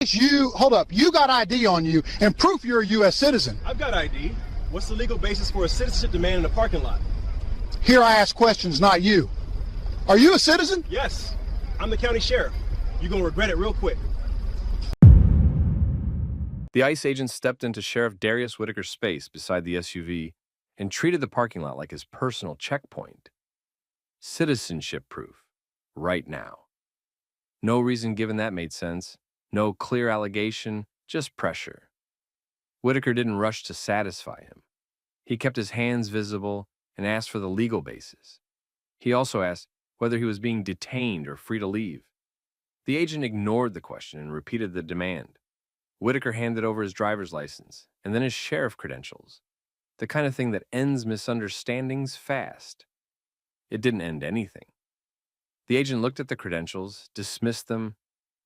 Hold up, you got ID on you and proof you're a U.S. citizen. I've got ID. What's the legal basis for a citizenship demand in a parking lot? Here I ask questions, not you. Are you a citizen? Yes, I'm the county sheriff. You're gonna regret it real quick. The ICE agent stepped into Sheriff Darius Whitaker's space beside the SUV and treated the parking lot like his personal checkpoint. Citizenship proof. Right now. No reason given that made sense. No clear allegation, just pressure. Whitaker didn't rush to satisfy him. He kept his hands visible and asked for the legal basis. He also asked whether he was being detained or free to leave. The agent ignored the question and repeated the demand. Whitaker handed over his driver's license and then his sheriff credentials, the kind of thing that ends misunderstandings fast. It didn't end anything. The agent looked at the credentials, dismissed them,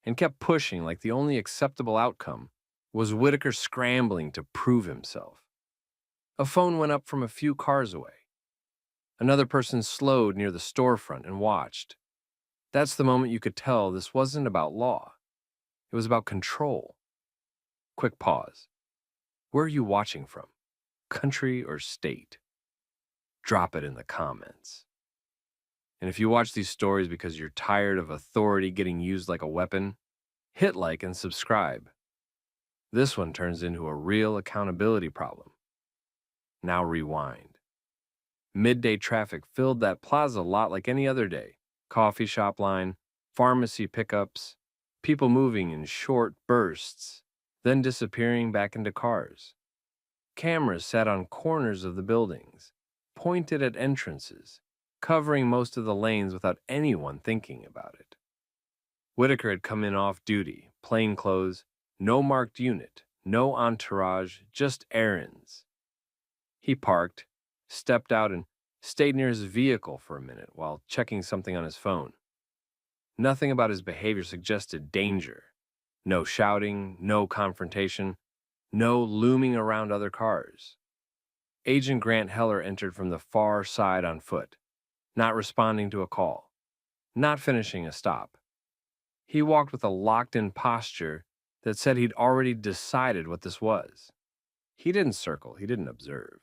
and kept pushing like the only acceptable outcome was Whitaker scrambling to prove himself. A phone went up from a few cars away. Another person slowed near the storefront and watched. That's the moment you could tell this wasn't about law. It was about control. Quick pause. Where are you watching from? Country or state? Drop it in the comments. And if you watch these stories because you're tired of authority getting used like a weapon, hit like and subscribe. This one turns into a real accountability problem. Now rewind. Midday traffic filled that plaza lot like any other day. Coffee shop line, pharmacy pickups, people moving in short bursts, then disappearing back into cars. Cameras sat on corners of the buildings, pointed at entrances, covering most of the lanes without anyone thinking about it. Whitaker had come in off duty, plain clothes, no marked unit, no entourage, just errands. He parked, stepped out, and stayed near his vehicle for a minute while checking something on his phone. Nothing about his behavior suggested danger. No shouting, no confrontation, no looming around other cars. Agent Grant Heller entered from the far side on foot, not responding to a call, not finishing a stop. He walked with a locked-in posture that said he'd already decided what this was. He didn't circle, he didn't observe.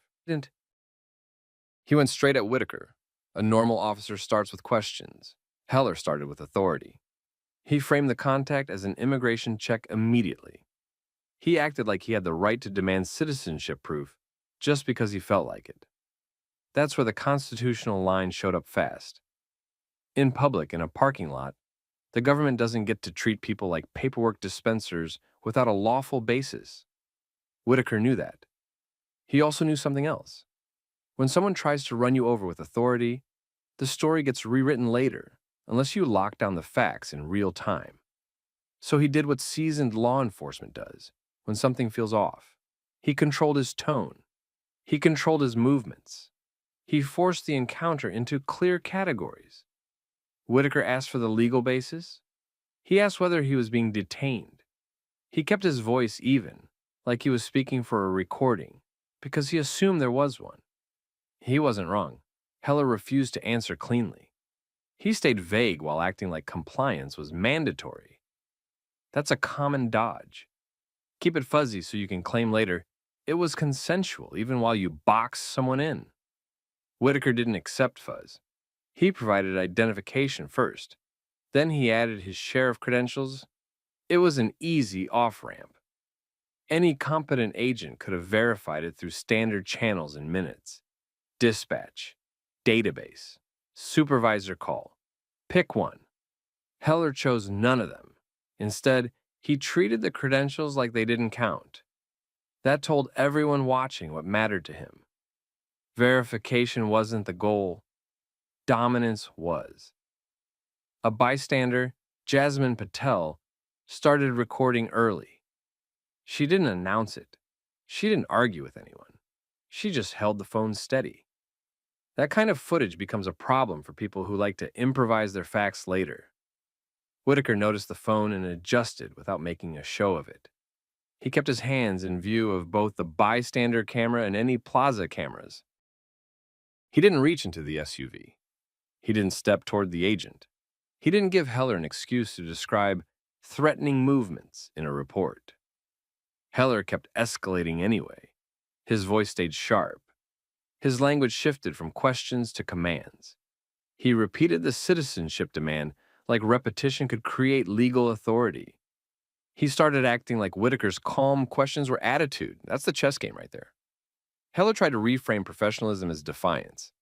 He went straight at Whitaker. A normal officer starts with questions. Heller started with authority. He framed the contact as an immigration check immediately. He acted like he had the right to demand citizenship proof just because he felt like it. That's where the constitutional line showed up fast. In public, in a parking lot, the government doesn't get to treat people like paperwork dispensers without a lawful basis. Whitaker knew that. He also knew something else. When someone tries to run you over with authority, the story gets rewritten later, unless you lock down the facts in real time. So he did what seasoned law enforcement does when something feels off. He controlled his tone. He controlled his movements. He forced the encounter into clear categories. Whitaker asked for the legal basis. He asked whether he was being detained. He kept his voice even, like he was speaking for a recording, because he assumed there was one. He wasn't wrong. Heller refused to answer cleanly. He stayed vague while acting like compliance was mandatory. That's a common dodge. Keep it fuzzy so you can claim later it was consensual even while you box someone in. Whitaker didn't accept fuzz. He provided identification first. Then he added his sheriff credentials. It was an easy off-ramp. Any competent agent could have verified it through standard channels in minutes. Dispatch, database, supervisor call. Pick one. Heller chose none of them. Instead, he treated the credentials like they didn't count. That told everyone watching what mattered to him. Verification wasn't the goal. Dominance was. A bystander, Jasmine Patel, started recording early. She didn't announce it. She didn't argue with anyone. She just held the phone steady. That kind of footage becomes a problem for people who like to improvise their facts later. Whitaker noticed the phone and adjusted without making a show of it. He kept his hands in view of both the bystander camera and any plaza cameras. He didn't reach into the SUV. He didn't step toward the agent. He didn't give Heller an excuse to describe threatening movements in a report. Heller kept escalating anyway. His voice stayed sharp. His language shifted from questions to commands. He repeated the citizenship demand like repetition could create legal authority. He started acting like Whitaker's calm questions were attitude. That's the chess game right there. Heller tried to reframe professionalism as defiance.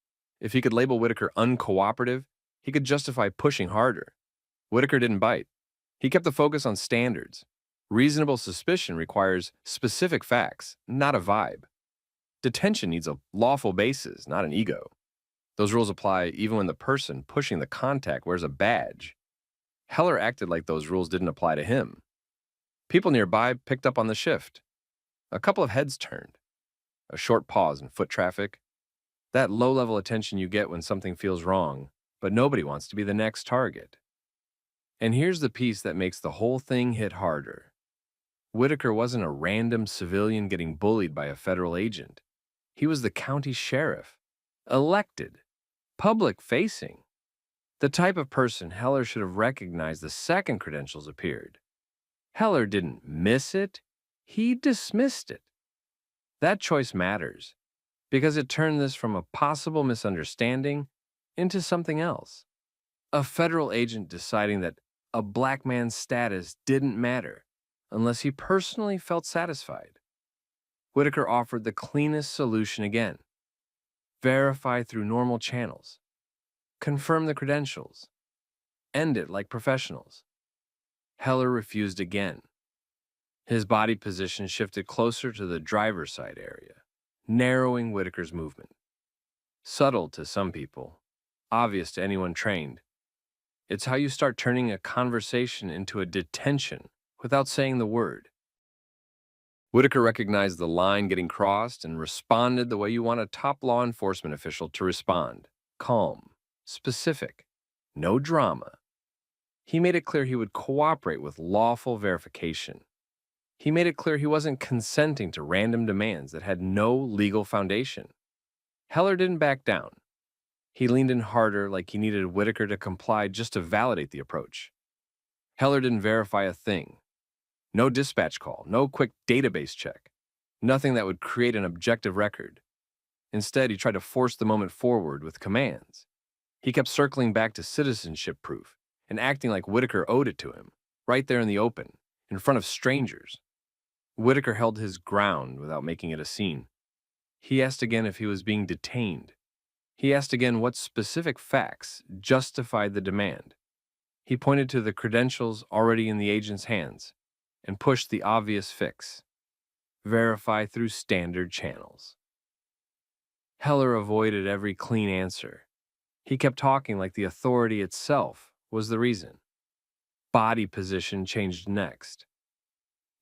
If he could label Whitaker uncooperative, he could justify pushing harder. Whitaker didn't bite. He kept the focus on standards. Reasonable suspicion requires specific facts, not a vibe. Detention needs a lawful basis, not an ego. Those rules apply even when the person pushing the contact wears a badge. Heller acted like those rules didn't apply to him. People nearby picked up on the shift. A couple of heads turned. A short pause in foot traffic. That low-level attention you get when something feels wrong, but nobody wants to be the next target. And here's the piece that makes the whole thing hit harder. Whitaker wasn't a random civilian getting bullied by a federal agent. He was the county sheriff, elected, public-facing. The type of person Heller should have recognized the second credentials appeared. Heller didn't miss it, he dismissed it. That choice matters, because it turned this from a possible misunderstanding into something else. A federal agent deciding that a black man's status didn't matter unless he personally felt satisfied. Whitaker offered the cleanest solution again. Verify through normal channels. Confirm the credentials. End it like professionals. Heller refused again. His body position shifted closer to the driver's side area, narrowing Whitaker's movement. Subtle to some people, obvious to anyone trained. It's how you start turning a conversation into a detention without saying the word. Whitaker recognized the line getting crossed and responded the way you want a top law enforcement official to respond. Calm, specific, no drama. He made it clear he would cooperate with lawful verification. He made it clear he wasn't consenting to random demands that had no legal foundation. Heller didn't back down. He leaned in harder like he needed Whitaker to comply just to validate the approach. Heller didn't verify a thing. No dispatch call, no quick database check, nothing that would create an objective record. Instead, he tried to force the moment forward with commands. He kept circling back to citizenship proof and acting like Whitaker owed it to him, right there in the open, in front of strangers. Whitaker held his ground without making it a scene. He asked again if he was being detained. He asked again what specific facts justified the demand. He pointed to the credentials already in the agent's hands and pushed the obvious fix. Verify through standard channels. Heller avoided every clean answer. He kept talking like the authority itself was the reason. Body position changed next.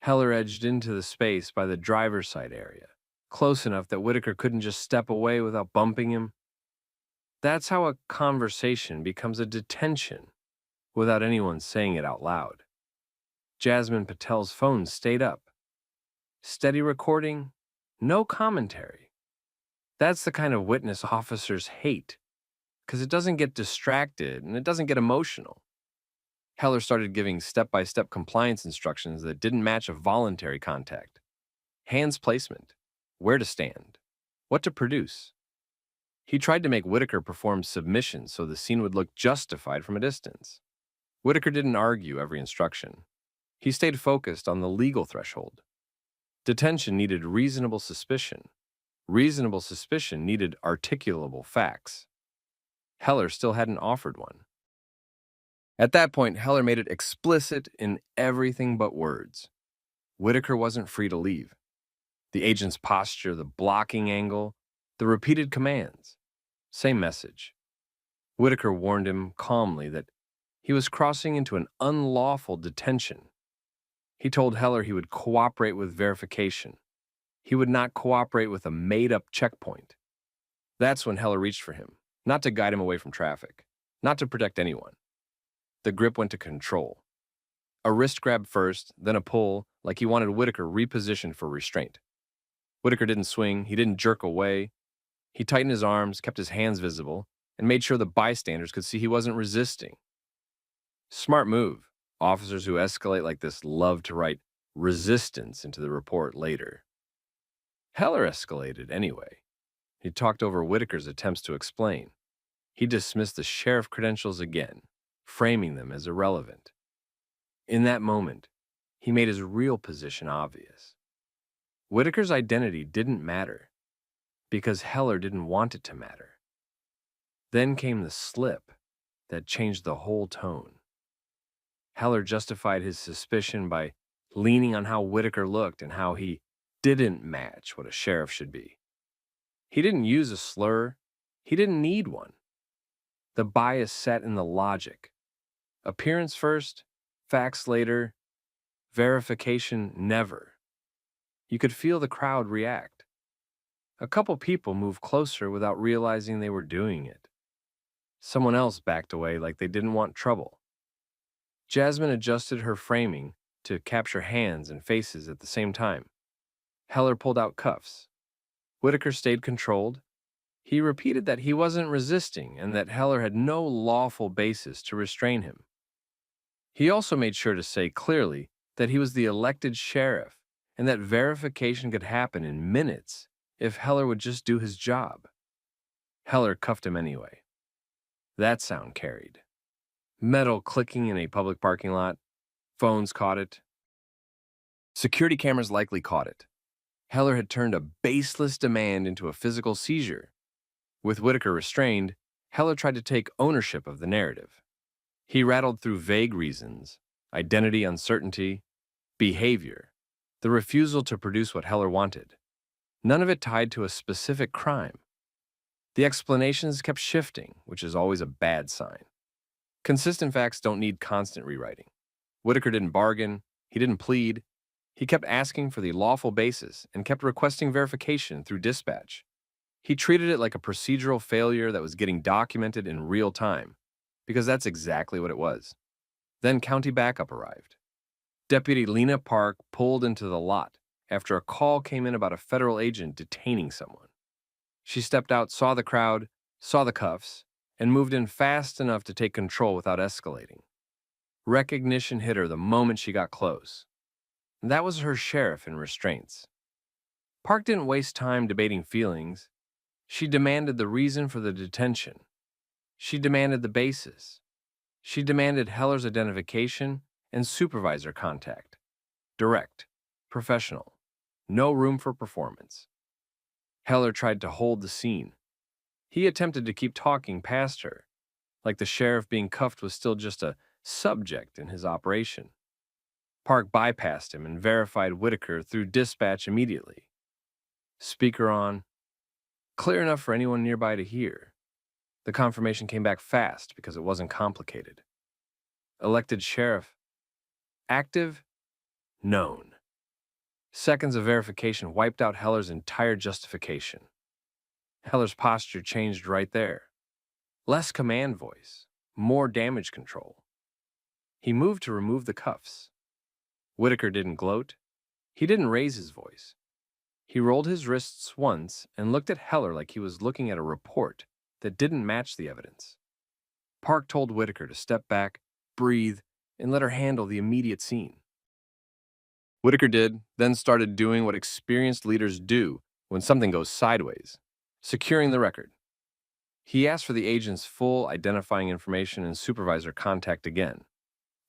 Heller edged into the space by the driver's side area, close enough that Whitaker couldn't just step away without bumping him. That's how a conversation becomes a detention without anyone saying it out loud. Jasmine Patel's phone stayed up. Steady recording, no commentary. That's the kind of witness officers hate, because it doesn't get distracted and it doesn't get emotional. Heller started giving step-by-step compliance instructions that didn't match a voluntary contact. Hands placement, where to stand, what to produce. He tried to make Whitaker perform submission so the scene would look justified from a distance. Whitaker didn't argue every instruction. He stayed focused on the legal threshold. Detention needed reasonable suspicion. Reasonable suspicion needed articulable facts. Heller still hadn't offered one. At that point, Heller made it explicit in everything but words. Whitaker wasn't free to leave. The agent's posture, the blocking angle, the repeated commands. Same message. Whitaker warned him calmly that he was crossing into an unlawful detention. He told Heller he would cooperate with verification. He would not cooperate with a made-up checkpoint. That's when Heller reached for him, not to guide him away from traffic, not to protect anyone. The grip went to control. A wrist grab first, then a pull, like he wanted Whitaker repositioned for restraint. Whitaker didn't swing, he didn't jerk away. He tightened his arms, kept his hands visible, and made sure the bystanders could see he wasn't resisting. Smart move, Officers who escalate like this love to write resistance into the report later. Heller escalated anyway. He talked over Whitaker's attempts to explain. He dismissed the sheriff credentials again, framing them as irrelevant. In that moment, he made his real position obvious. Whitaker's identity didn't matter because Heller didn't want it to matter. Then came the slip that changed the whole tone. Heller justified his suspicion by leaning on how Whitaker looked and how he didn't match what a sheriff should be. He didn't use a slur. He didn't need one. The bias sat in the logic. Appearance first, facts later, verification never. You could feel the crowd react. A couple people moved closer without realizing they were doing it. Someone else backed away like they didn't want trouble. Jasmine adjusted her framing to capture hands and faces at the same time. Heller pulled out cuffs. Whitaker stayed controlled. He repeated that he wasn't resisting and that Heller had no lawful basis to restrain him. He also made sure to say clearly that he was the elected sheriff and that verification could happen in minutes if Heller would just do his job. Heller cuffed him anyway. That sound carried. Metal clicking in a public parking lot. Phones caught it. Security cameras likely caught it. Heller had turned a baseless demand into a physical seizure. With Whitaker restrained, Heller tried to take ownership of the narrative. He rattled through vague reasons, identity uncertainty, behavior, the refusal to produce what Heller wanted. None of it tied to a specific crime. The explanations kept shifting, which is always a bad sign. Consistent facts don't need constant rewriting. Whitaker didn't bargain, he didn't plead. He kept asking for the lawful basis and kept requesting verification through dispatch. He treated it like a procedural failure that was getting documented in real time, because that's exactly what it was. Then county backup arrived. Deputy Lena Park pulled into the lot after a call came in about a federal agent detaining someone. She stepped out, saw the crowd, saw the cuffs, and moved in fast enough to take control without escalating. Recognition hit her the moment she got close. That was her sheriff in restraints. Park didn't waste time debating feelings. She demanded the reason for the detention. She demanded the basis. She demanded Heller's identification and supervisor contact. Direct, professional, no room for performance. Heller tried to hold the scene. He attempted to keep talking past her, like the sheriff being cuffed was still just a subject in his operation. Park bypassed him and verified Whitaker through dispatch immediately. Speaker on, clear enough for anyone nearby to hear. The confirmation came back fast because it wasn't complicated. Elected sheriff. Active. Known. Seconds of verification wiped out Heller's entire justification. Heller's posture changed right there. Less command voice, more damage control. He moved to remove the cuffs. Whitaker didn't gloat. He didn't raise his voice. He rolled his wrists once and looked at Heller like he was looking at a report that didn't match the evidence. Park told Whitaker to step back, breathe, and let her handle the immediate scene. Whitaker did, then started doing what experienced leaders do when something goes sideways, securing the record. He asked for the agent's full identifying information and supervisor contact again,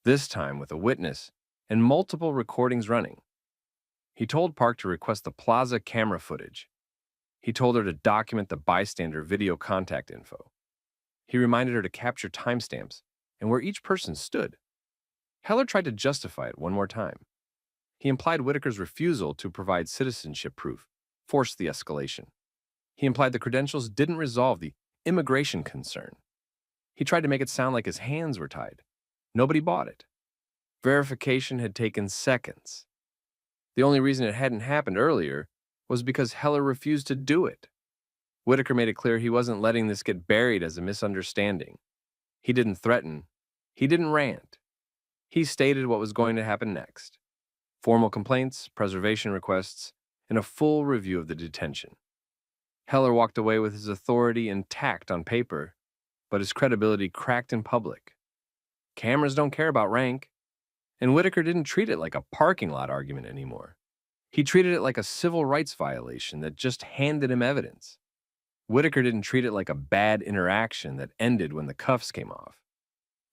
this time with a witness and multiple recordings running. He told Park to request the plaza camera footage. He told her to document the bystander video contact info. He reminded her to capture timestamps and where each person stood. Heller tried to justify it one more time. He implied Whitaker's refusal to provide citizenship proof forced the escalation. He implied the credentials didn't resolve the immigration concern. He tried to make it sound like his hands were tied. Nobody bought it. Verification had taken seconds. The only reason it hadn't happened earlier was because Heller refused to do it. Whitaker made it clear he wasn't letting this get buried as a misunderstanding. He didn't threaten. He didn't rant. He stated what was going to happen next. Formal complaints, preservation requests, and a full review of the detention. Heller walked away with his authority intact on paper, but his credibility cracked in public. Cameras don't care about rank. And Whitaker didn't treat it like a parking lot argument anymore. He treated it like a civil rights violation that just handed him evidence. Whitaker didn't treat it like a bad interaction that ended when the cuffs came off.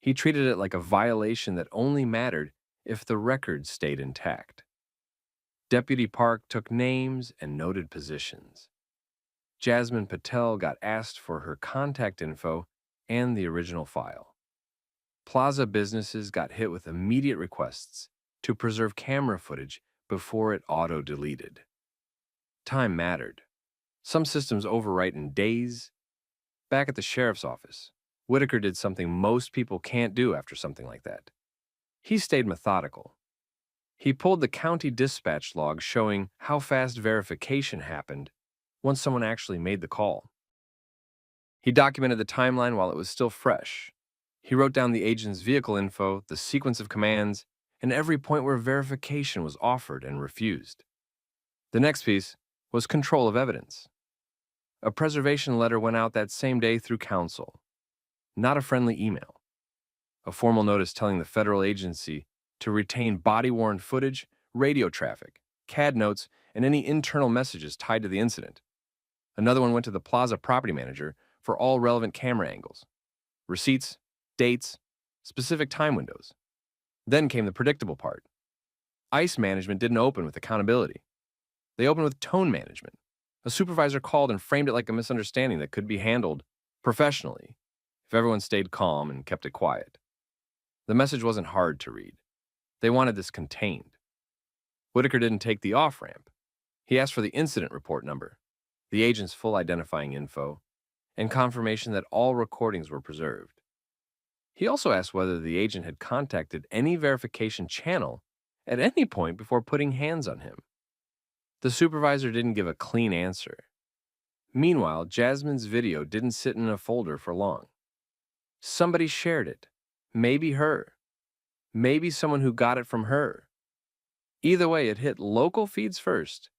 He treated it like a violation that only mattered if the record stayed intact. Deputy Park took names and noted positions. Jasmine Patel got asked for her contact info and the original file. Plaza businesses got hit with immediate requests to preserve camera footage before it auto-deleted. Time mattered. Some systems overwrite in days. Back at the sheriff's office, Whitaker did something most people can't do after something like that. He stayed methodical. He pulled the county dispatch log showing how fast verification happened once someone actually made the call. He documented the timeline while it was still fresh. He wrote down the agent's vehicle info, the sequence of commands, and every point where verification was offered and refused. The next piece was control of evidence. A preservation letter went out that same day through counsel, not a friendly email. A formal notice telling the federal agency to retain body-worn footage, radio traffic, CAD notes, and any internal messages tied to the incident. Another one went to the Plaza property manager for all relevant camera angles, receipts, dates, specific time windows. Then came the predictable part. ICE management didn't open with accountability. They opened with tone management. A supervisor called and framed it like a misunderstanding that could be handled professionally if everyone stayed calm and kept it quiet. The message wasn't hard to read. They wanted this contained. Whitaker didn't take the off-ramp. He asked for the incident report number, the agent's full identifying info, and confirmation that all recordings were preserved. He also asked whether the agent had contacted any verification channel at any point before putting hands on him. The supervisor didn't give a clean answer. Meanwhile, Jasmine's video didn't sit in a folder for long. Somebody shared it. Maybe her. Maybe someone who got it from her. Either way, it hit local feeds first,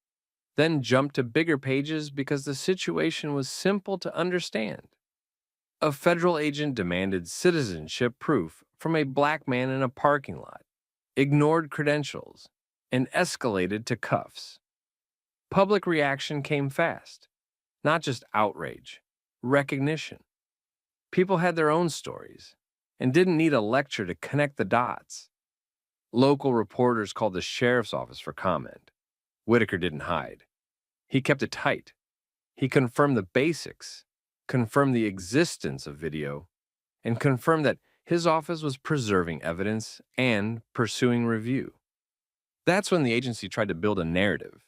then jumped to bigger pages because the situation was simple to understand. A federal agent demanded citizenship proof from a black man in a parking lot, ignored credentials, and escalated to cuffs. Public reaction came fast. Not just outrage, recognition. People had their own stories and didn't need a lecture to connect the dots. Local reporters called the sheriff's office for comment. Whitaker didn't hide. He kept it tight. He confirmed the basics, confirmed the existence of video, and confirmed that his office was preserving evidence and pursuing review. That's when the agency tried to build a narrative.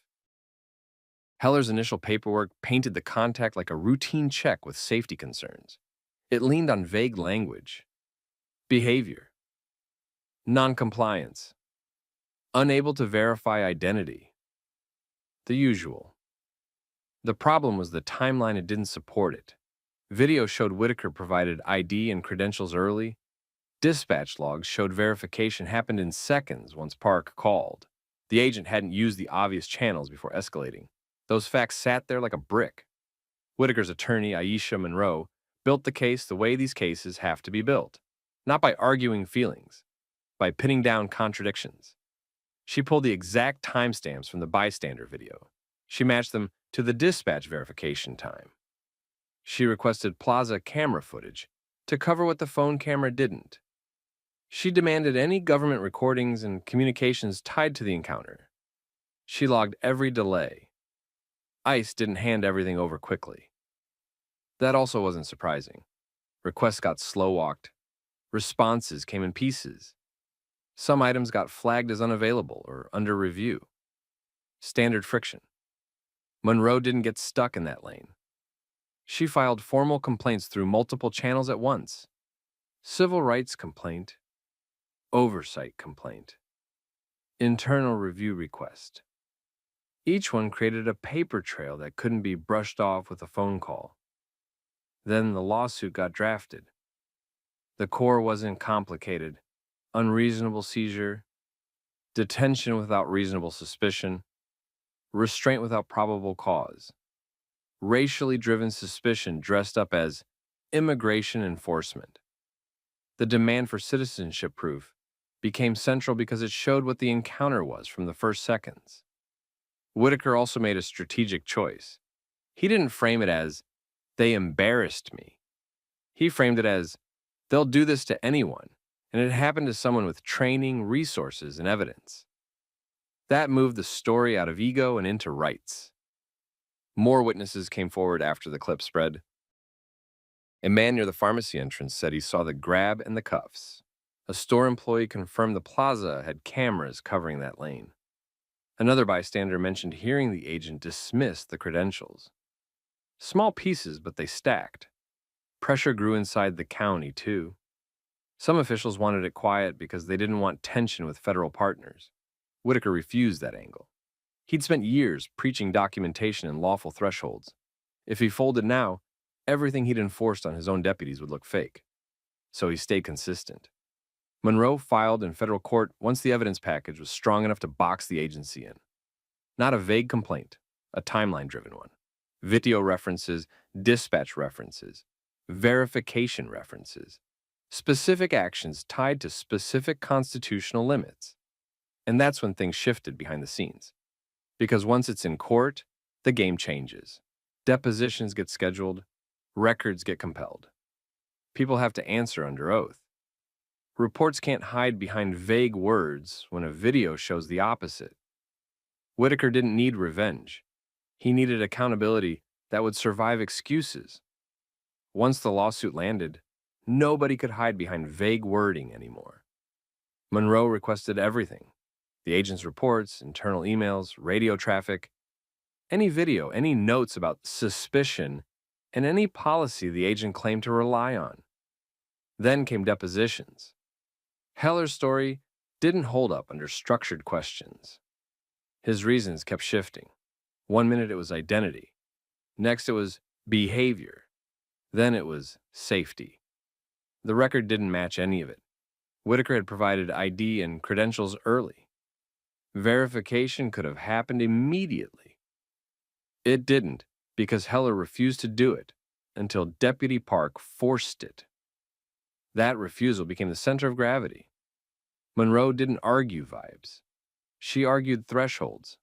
Heller's initial paperwork painted the contact like a routine check with safety concerns. It leaned on vague language, behavior, noncompliance, unable to verify identity, the usual. The problem was the timeline it didn't support it. Video showed Whitaker provided ID and credentials early. Dispatch logs showed verification happened in seconds once Park called. The agent hadn't used the obvious channels before escalating. Those facts sat there like a brick. Whitaker's attorney, Aisha Monroe, built the case the way these cases have to be built, not by arguing feelings, by pinning down contradictions. She pulled the exact timestamps from the bystander video. She matched them to the dispatch verification time. She requested Plaza camera footage to cover what the phone camera didn't. She demanded any government recordings and communications tied to the encounter. She logged every delay. ICE didn't hand everything over quickly. That also wasn't surprising. Requests got slow-walked. Responses came in pieces. Some items got flagged as unavailable or under review. Standard friction. Monroe didn't get stuck in that lane. She filed formal complaints through multiple channels at once. Civil rights complaint, oversight complaint, internal review request. Each one created a paper trail that couldn't be brushed off with a phone call. Then the lawsuit got drafted. The core wasn't complicated. Unreasonable seizure, detention without reasonable suspicion, restraint without probable cause, racially driven suspicion dressed up as immigration enforcement. The demand for citizenship proof became central because it showed what the encounter was from the first seconds. Whitaker also made a strategic choice. He didn't frame it as, "they embarrassed me." He framed it as, "they'll do this to anyone," and it happened to someone with training, resources, and evidence. That moved the story out of ego and into rights. More witnesses came forward after the clip spread. A man near the pharmacy entrance said he saw the grab and the cuffs. A store employee confirmed the plaza had cameras covering that lane. Another bystander mentioned hearing the agent dismiss the credentials. Small pieces, but they stacked. Pressure grew inside the county, too. Some officials wanted it quiet because they didn't want tension with federal partners. Whitaker refused that angle. He'd spent years preaching documentation and lawful thresholds. If he folded now, everything he'd enforced on his own deputies would look fake. So he stayed consistent. Monroe filed in federal court once the evidence package was strong enough to box the agency in. Not a vague complaint, a timeline-driven one. Video references, dispatch references, verification references, specific actions tied to specific constitutional limits. And that's when things shifted behind the scenes. Because once it's in court, the game changes. Depositions get scheduled, records get compelled. People have to answer under oath. Reports can't hide behind vague words when a video shows the opposite. Whitaker didn't need revenge. He needed accountability that would survive excuses. Once the lawsuit landed, nobody could hide behind vague wording anymore. Monroe requested everything: the agent's reports, internal emails, radio traffic, any video, any notes about suspicion, and any policy the agent claimed to rely on. Then came depositions. Heller's story didn't hold up under structured questions. His reasons kept shifting. One minute it was identity. Next it was behavior. Then it was safety. The record didn't match any of it. Whitaker had provided ID and credentials early. Verification could have happened immediately. It didn't, because Heller refused to do it until Deputy Park forced it. That refusal became the center of gravity. Monroe didn't argue vibes. She argued thresholds.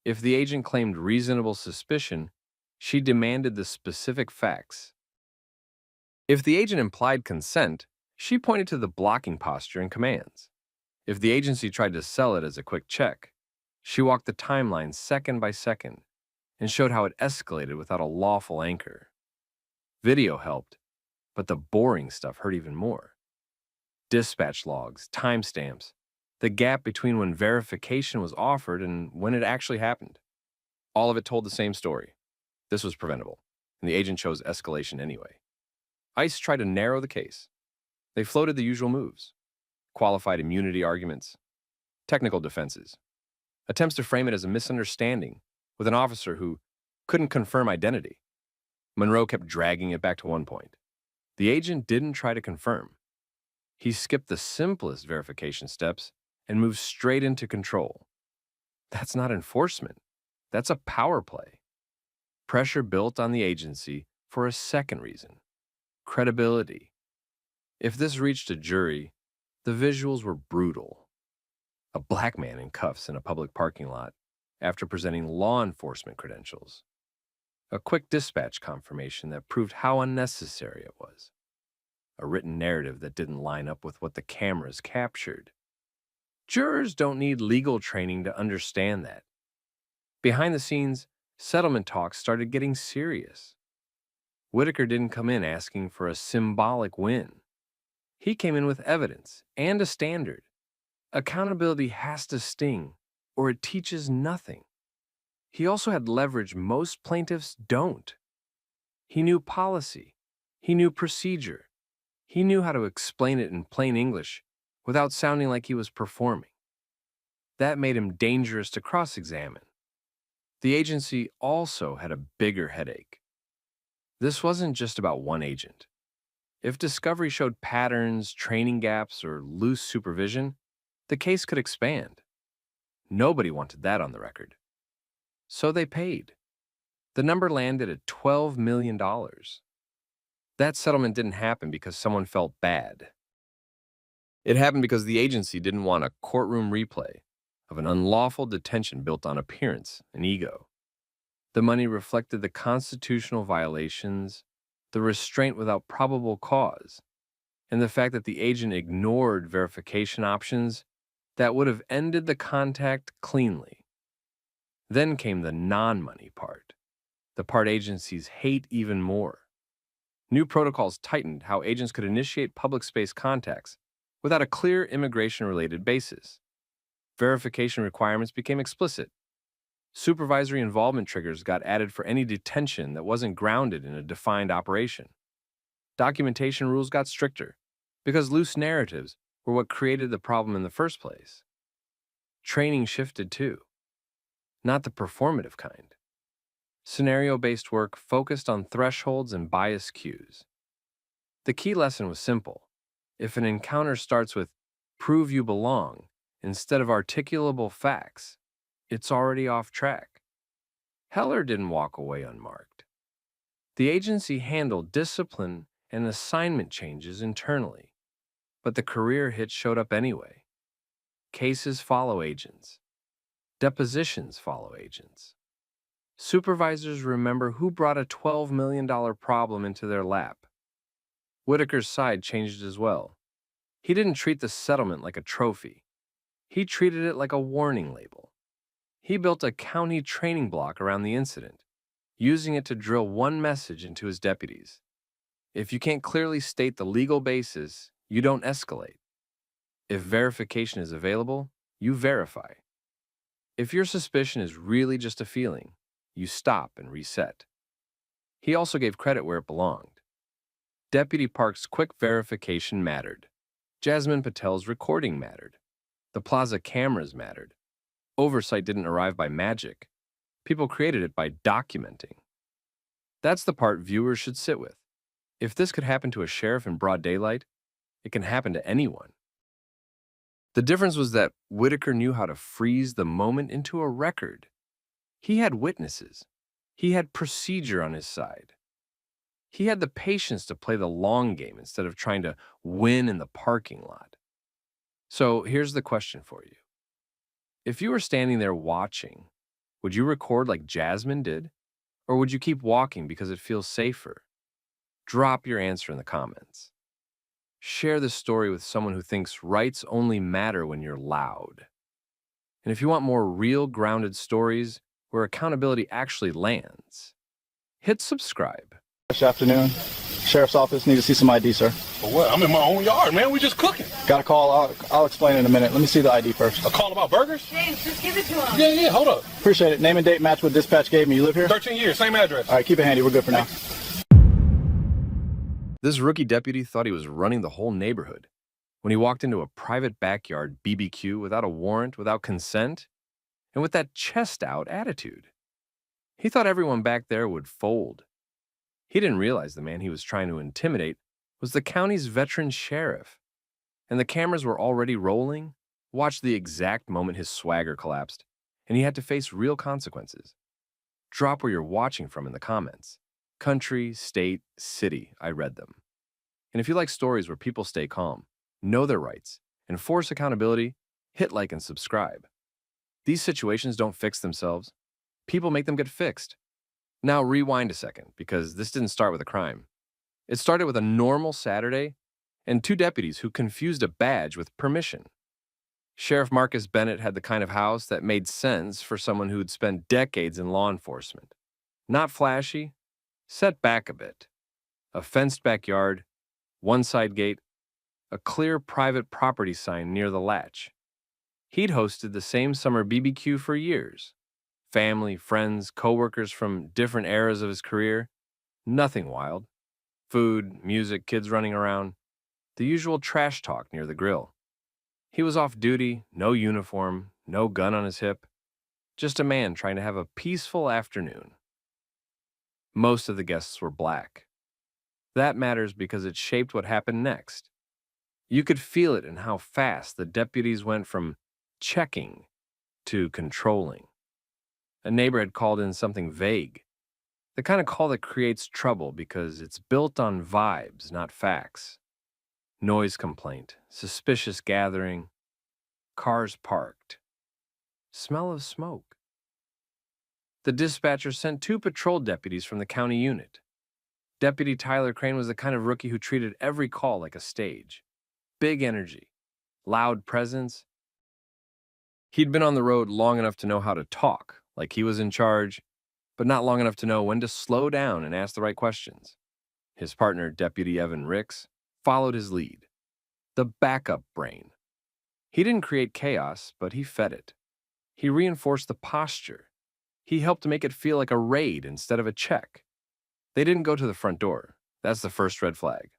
If the agent claimed reasonable suspicion, she demanded the specific facts. If the agent implied consent, she pointed to the blocking posture and commands. If the agency tried to sell it as a quick check, she walked the timeline second by second and showed how it escalated without a lawful anchor. Video helped, but the boring stuff hurt even more. Dispatch logs, timestamps, the gap between when verification was offered and when it actually happened. All of it told the same story. This was preventable, and the agent chose escalation anyway. ICE tried to narrow the case. They floated the usual moves: qualified immunity arguments, technical defenses, attempts to frame it as a misunderstanding with an officer who couldn't confirm identity. Monroe kept dragging it back to one point. The agent didn't try to confirm. He skipped the simplest verification steps and moved straight into control. That's not enforcement. That's a power play. Pressure built on the agency for a second reason: credibility. If this reached a jury, the visuals were brutal. A black man in cuffs in a public parking lot after presenting law enforcement credentials. A quick dispatch confirmation that proved how unnecessary it was. A written narrative that didn't line up with what the cameras captured. Jurors don't need legal training to understand that. Behind the scenes, settlement talks started getting serious. Whitaker didn't come in asking for a symbolic win. He came in with evidence and a standard. Accountability has to sting, or it teaches nothing. He also had leverage most plaintiffs don't. He knew policy. He knew procedure. He knew how to explain it in plain English without sounding like he was performing. That made him dangerous to cross-examine. The agency also had a bigger headache. This wasn't just about one agent. If discovery showed patterns, training gaps, or loose supervision, the case could expand. Nobody wanted that on the record. So they paid. The number landed at $12 million. That settlement didn't happen because someone felt bad. It happened because the agency didn't want a courtroom replay of an unlawful detention built on appearance and ego. The money reflected the constitutional violations, the restraint without probable cause, and the fact that the agent ignored verification options that would have ended the contact cleanly. Then came the non-money part, the part agencies hate even more. New protocols tightened how agents could initiate public space contacts without a clear immigration-related basis. Verification requirements became explicit. Supervisory involvement triggers got added for any detention that wasn't grounded in a defined operation. Documentation rules got stricter because loose narratives were what created the problem in the first place. Training shifted too, not the performative kind. Scenario-based work focused on thresholds and bias cues. The key lesson was simple. If an encounter starts with "prove you belong" instead of articulable facts, it's already off track. Heller didn't walk away unmarked. The agency handled discipline and assignment changes internally, but the career hit showed up anyway. Cases follow agents. Depositions follow agents. Supervisors remember who brought a $12 million problem into their lap. Whitaker's side changed as well. He didn't treat the settlement like a trophy. He treated it like a warning label. He built a county training block around the incident, using it to drill one message into his deputies. If you can't clearly state the legal basis, you don't escalate. If verification is available, you verify. If your suspicion is really just a feeling, you stop and reset. He also gave credit where it belonged. Deputy Park's quick verification mattered. Jasmine Patel's recording mattered. The plaza cameras mattered. Oversight didn't arrive by magic. People created it by documenting. That's the part viewers should sit with. If this could happen to a sheriff in broad daylight, it can happen to anyone. The difference was that Whitaker knew how to freeze the moment into a record. He had witnesses. He had procedure on his side. He had the patience to play the long game instead of trying to win in the parking lot. So here's the question for you. If you were standing there watching, would you record like Jasmine did? Or would you keep walking because it feels safer? Drop your answer in the comments. Share this story with someone who thinks rights only matter when you're loud. And if you want more real, grounded stories where accountability actually lands, hit subscribe. This afternoon, Sheriff's Office, need to see some ID, sir. For what? I'm in my own yard, man. We just cooking. Got a call. I'll explain in a minute. Let me see the ID first. A call about burgers? James, just give it to him. Yeah, hold up. Appreciate it. Name and date match what dispatch gave me. You live here? 13 years, same address. All right, keep it handy. We're good for now. This rookie deputy thought he was running the whole neighborhood when he walked into a private backyard BBQ without a warrant, without consent, and with that chest-out attitude. He thought everyone back there would fold. He didn't realize the man he was trying to intimidate was the county's veteran sheriff. And the cameras were already rolling, watched the exact moment his swagger collapsed, and he had to face real consequences. Drop where you're watching from in the comments. Country, state, city, I read them. And if you like stories where people stay calm, know their rights, and force accountability, hit like and subscribe. These situations don't fix themselves. People make them get fixed. Now rewind a second, because this didn't start with a crime. It started with a normal Saturday and two deputies who confused a badge with permission. Sheriff Marcus Bennett had the kind of house that made sense for someone who'd spent decades in law enforcement. Not flashy, set back a bit. A fenced backyard, one side gate, a clear private property sign near the latch. He'd hosted the same summer BBQ for years. Family, friends, coworkers from different eras of his career. Nothing wild. Food, music, kids running around. The usual trash talk near the grill. He was off duty, no uniform, no gun on his hip. Just a man trying to have a peaceful afternoon. Most of the guests were black. That matters because it shaped what happened next. You could feel it in how fast the deputies went from checking to controlling. A neighbor had called in something vague, the kind of call that creates trouble because it's built on vibes, not facts. Noise complaint, suspicious gathering, cars parked, smell of smoke. The dispatcher sent 2 patrol deputies from the county unit. Deputy Tyler Crane was the kind of rookie who treated every call like a stage. Big energy, loud presence. He'd been on the road long enough to know how to talk, like he was in charge, but not long enough to know when to slow down and ask the right questions. His partner, Deputy Evan Ricks, followed his lead. The backup brain. He didn't create chaos, but he fed it. He reinforced the posture. He helped make it feel like a raid instead of a check. They didn't go to the front door. That's the first red flag.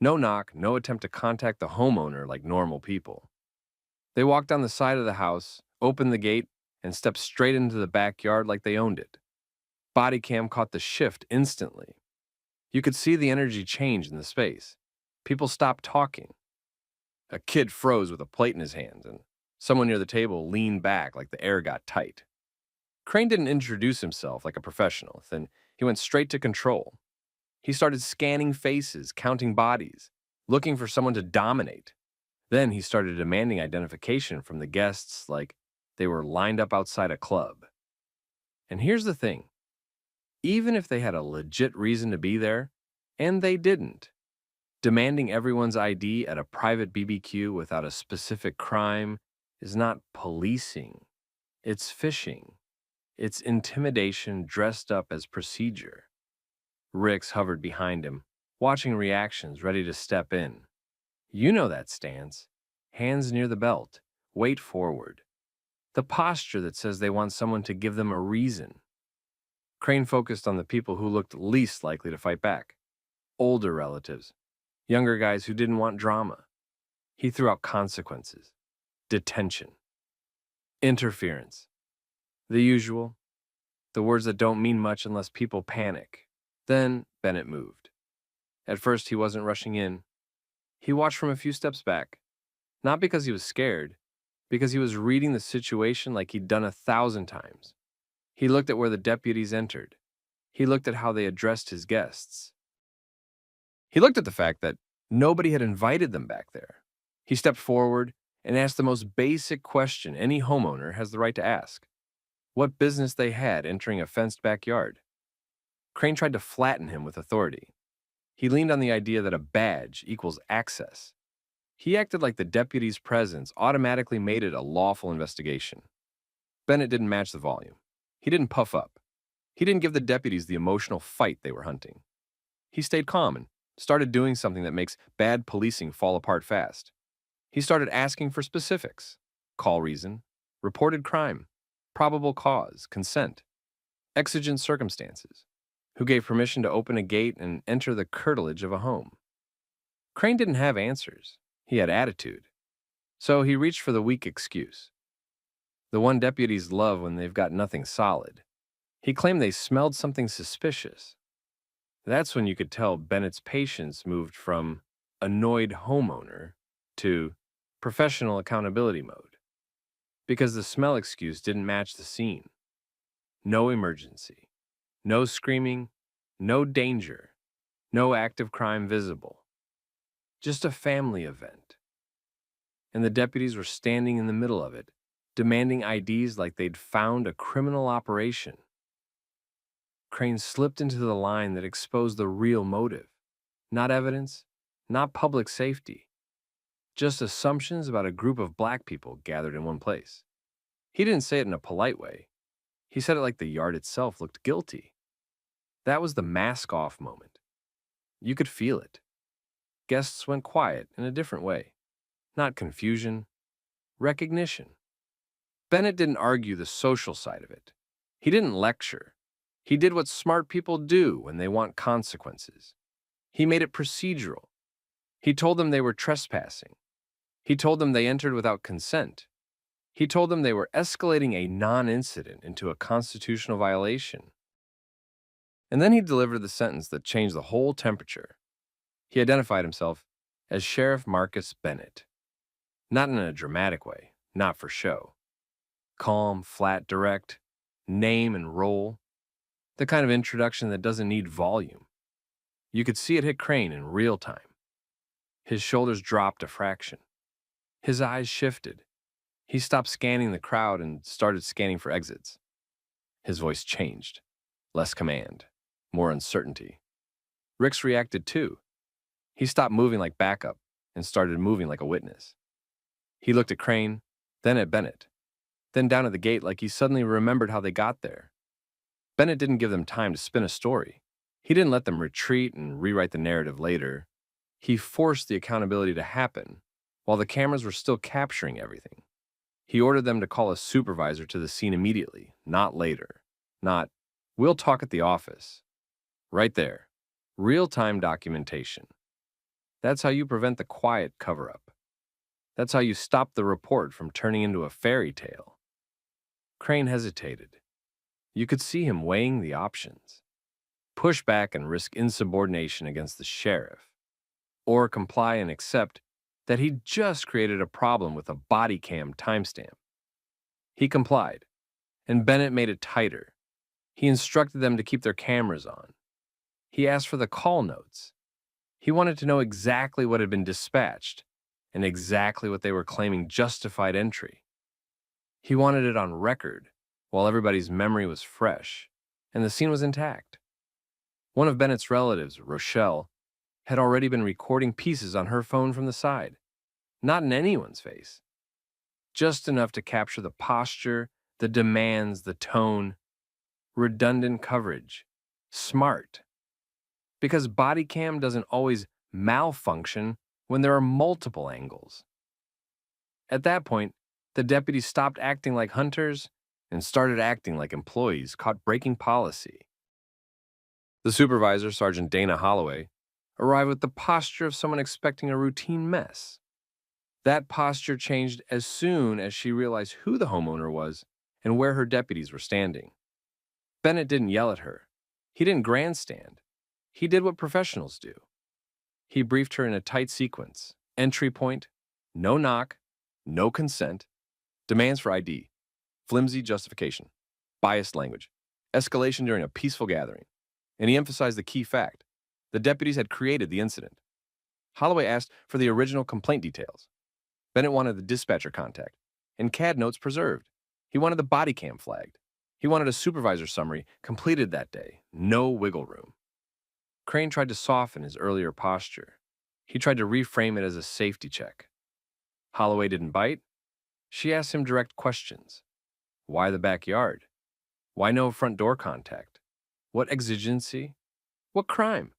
No knock, no attempt to contact the homeowner like normal people. They walked down the side of the house, opened the gate, and stepped straight into the backyard like they owned it. Bodycam caught the shift instantly. You could see the energy change in the space. People stopped talking. A kid froze with a plate in his hands, and someone near the table leaned back like the air got tight. Crane didn't introduce himself like a professional, then he went straight to control. He started scanning faces, counting bodies, looking for someone to dominate. Then he started demanding identification from the guests like they were lined up outside a club. And here's the thing. Even if they had a legit reason to be there, and they didn't, demanding everyone's ID at a private BBQ without a specific crime is not policing. It's fishing. It's intimidation dressed up as procedure. Ricks hovered behind him, watching reactions, ready to step in. You know that stance. Hands near the belt, weight forward. The posture that says they want someone to give them a reason. Crane focused on the people who looked least likely to fight back. Older relatives, younger guys who didn't want drama. He threw out consequences, detention, interference. The usual, the words that don't mean much unless people panic. Then Bennett moved. At first, he wasn't rushing in. He watched from a few steps back, not because he was scared, because he was reading the situation like he'd done 1,000 times. He looked at where the deputies entered. He looked at how they addressed his guests. He looked at the fact that nobody had invited them back there. He stepped forward and asked the most basic question any homeowner has the right to ask: what business they had entering a fenced backyard. Crane tried to flatten him with authority. He leaned on the idea that a badge equals access. He acted like the deputy's presence automatically made it a lawful investigation. Bennett didn't match the volume. He didn't puff up. He didn't give the deputies the emotional fight they were hunting. He stayed calm and started doing something that makes bad policing fall apart fast. He started asking for specifics: call reason, reported crime, probable cause, consent, exigent circumstances, who gave permission to open a gate and enter the curtilage of a home. Crane didn't have answers. He had attitude. So he reached for the weak excuse. The one deputies love when they've got nothing solid. He claimed they smelled something suspicious. That's when you could tell Bennett's patience moved from annoyed homeowner to professional accountability mode. Because the smell excuse didn't match the scene. No emergency. No screaming, no danger, no active crime visible. Just a family event. And the deputies were standing in the middle of it, demanding IDs like they'd found a criminal operation. Crane slipped into the line that exposed the real motive. Not evidence, not public safety. Just assumptions about a group of black people gathered in one place. He didn't say it in a polite way. He said it like the yard itself looked guilty. That was the mask-off moment. You could feel it. Guests went quiet in a different way. Not confusion, recognition. Bennett didn't argue the social side of it. He didn't lecture. He did what smart people do when they want consequences. He made it procedural. He told them they were trespassing. He told them they entered without consent. He told them they were escalating a non-incident into a constitutional violation. And then he delivered the sentence that changed the whole temperature. He identified himself as Sheriff Marcus Bennett. Not in a dramatic way, not for show. Calm, flat, direct, name and role. The kind of introduction that doesn't need volume. You could see it hit Crane in real time. His shoulders dropped a fraction. His eyes shifted. He stopped scanning the crowd and started scanning for exits. His voice changed. Less command, more uncertainty. Ricks reacted too. He stopped moving like backup and started moving like a witness. He looked at Crane, then at Bennett, then down at the gate like he suddenly remembered how they got there. Bennett didn't give them time to spin a story. He didn't let them retreat and rewrite the narrative later. He forced the accountability to happen while the cameras were still capturing everything. He ordered them to call a supervisor to the scene immediately, not later. Not, we'll talk at the office. Right there. Real-time documentation. That's how you prevent the quiet cover-up. That's how you stop the report from turning into a fairy tale. Crane hesitated. You could see him weighing the options. Push back and risk insubordination against the sheriff. Or comply and accept that he'd just created a problem with a Bodycam timestamp. He complied, and Bennett made it tighter. He instructed them to keep their cameras on. He asked for the call notes. He wanted to know exactly what had been dispatched and exactly what they were claiming justified entry. He wanted it on record while everybody's memory was fresh and the scene was intact. One of Bennett's relatives, Rochelle, had already been recording pieces on her phone from the side, not in anyone's face, just enough to capture the posture, the demands, the tone. Redundant coverage. Smart. Because Bodycam doesn't always malfunction when there are multiple angles. At that point, the deputies stopped acting like hunters and started acting like employees caught breaking policy. The supervisor, Sergeant Dana Holloway, arrived with the posture of someone expecting a routine mess. That posture changed as soon as she realized who the homeowner was and where her deputies were standing. Bennett didn't yell at her. He didn't grandstand. He did what professionals do. He briefed her in a tight sequence. Entry point, no knock, no consent, demands for ID, flimsy justification, biased language, escalation during a peaceful gathering. And he emphasized the key fact. The deputies had created the incident. Holloway asked for the original complaint details. Bennett wanted the dispatcher contact and CAD notes preserved. He wanted the body cam flagged. He wanted a supervisor summary completed that day. No wiggle room. Crane tried to soften his earlier posture. He tried to reframe it as a safety check. Holloway didn't bite. She asked him direct questions. Why the backyard? Why no front door contact? What exigency? What crime?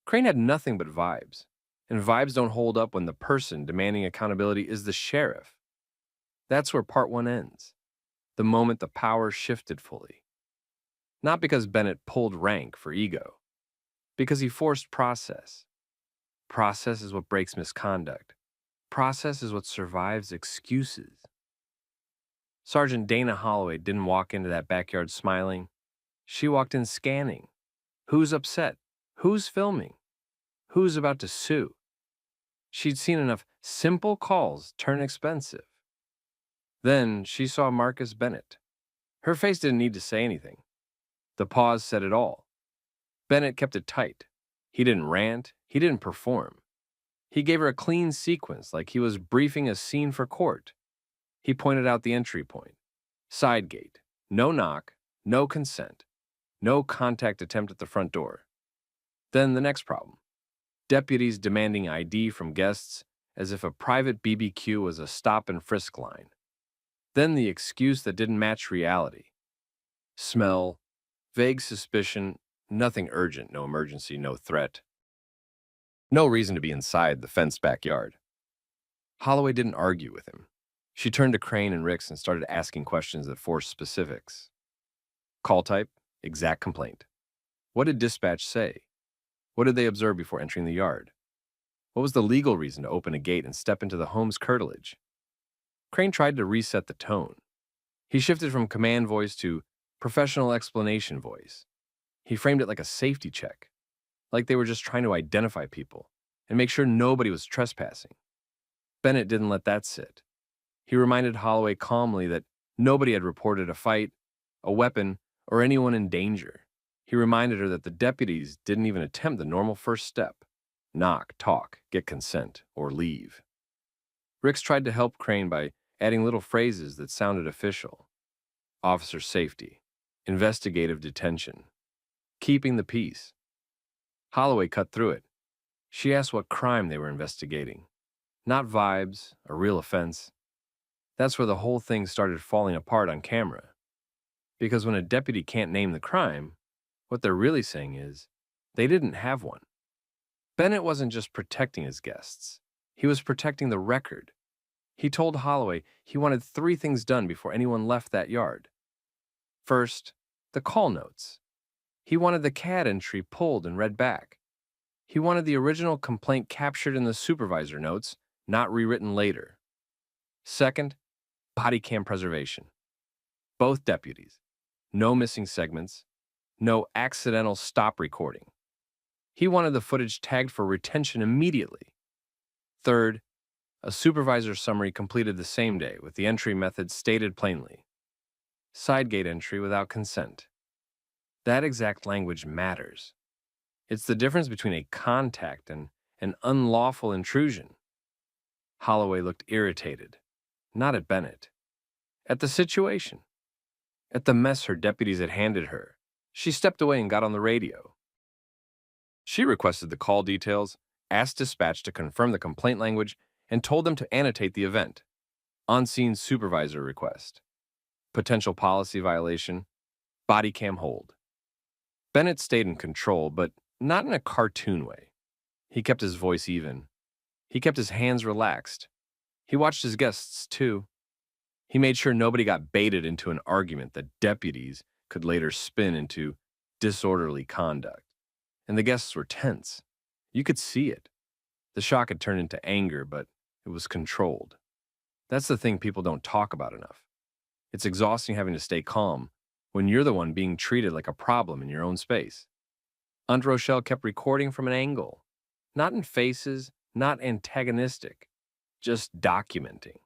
Crane had nothing but vibes, and vibes don't hold up when the person demanding accountability is the sheriff. That's where part one ends, the moment the power shifted fully. Not because Bennett pulled rank for ego, because he forced process. Process is what breaks misconduct. Process is what survives excuses. Sergeant Dana Holloway didn't walk into that backyard smiling. She walked in scanning. Who's upset? Who's filming? Who's about to sue? She'd seen enough simple calls turn expensive. Then she saw Marcus Bennett. Her face didn't need to say anything. The pause said it all. Bennett kept it tight. He didn't rant. He didn't perform. He gave her a clean sequence like he was briefing a scene for court. He pointed out the entry point. Side gate. No knock. No consent. No contact attempt at the front door. Then the next problem. Deputies demanding ID from guests as if a private BBQ was a stop and frisk line. Then the excuse that didn't match reality. Smell, vague suspicion, nothing urgent, no emergency, no threat. No reason to be inside the fenced backyard. Holloway didn't argue with him. She turned to Crane and Ricks and started asking questions that forced specifics. Call type, exact complaint. What did dispatch say? What did they observe before entering the yard? What was the legal reason to open a gate and step into the home's curtilage? Crane tried to reset the tone. He shifted from command voice to professional explanation voice. He framed it like a safety check, like they were just trying to identify people and make sure nobody was trespassing. Bennett didn't let that sit. He reminded Holloway calmly that nobody had reported a fight, a weapon, or anyone in danger. He reminded her that the deputies didn't even attempt the normal first step, Knock, talk, get consent, or leave. Ricks tried to help Crane by adding little phrases that sounded official. Officer safety, investigative detention, keeping the peace. Holloway cut through it. She asked what crime they were investigating. Not vibes, a real offense. That's where the whole thing started falling apart on camera. Because when a deputy can't name the crime, what they're really saying is, they didn't have one. Bennett wasn't just protecting his guests. He was protecting the record. He told Holloway he wanted 3 things done before anyone left that yard. First, the call notes. He wanted the CAD entry pulled and read back. He wanted the original complaint captured in the supervisor notes, not rewritten later. Second, body cam preservation. Both deputies. No missing segments. No accidental stop recording. He wanted the footage tagged for retention immediately. Third, a supervisor summary completed the same day with the entry method stated plainly. Side gate entry without consent. That exact language matters. It's the difference between a contact and an unlawful intrusion. Holloway looked irritated, not at Bennett, at the situation, at the mess her deputies had handed her. She stepped away and got on the radio. She requested the call details, asked dispatch to confirm the complaint language, and told them to annotate the event. On-scene supervisor request. Potential policy violation. Body cam hold. Bennett stayed in control, but not in a cartoon way. He kept his voice even. He kept his hands relaxed. He watched his guests, too. He made sure nobody got baited into an argument that deputies could later spin into disorderly conduct. And the guests were tense. You could see it. The shock had turned into anger, but it was controlled. That's the thing people don't talk about enough. It's exhausting having to stay calm when you're the one being treated like a problem in your own space. Aunt Rochelle kept recording from an angle. Not in faces, not antagonistic, just documenting.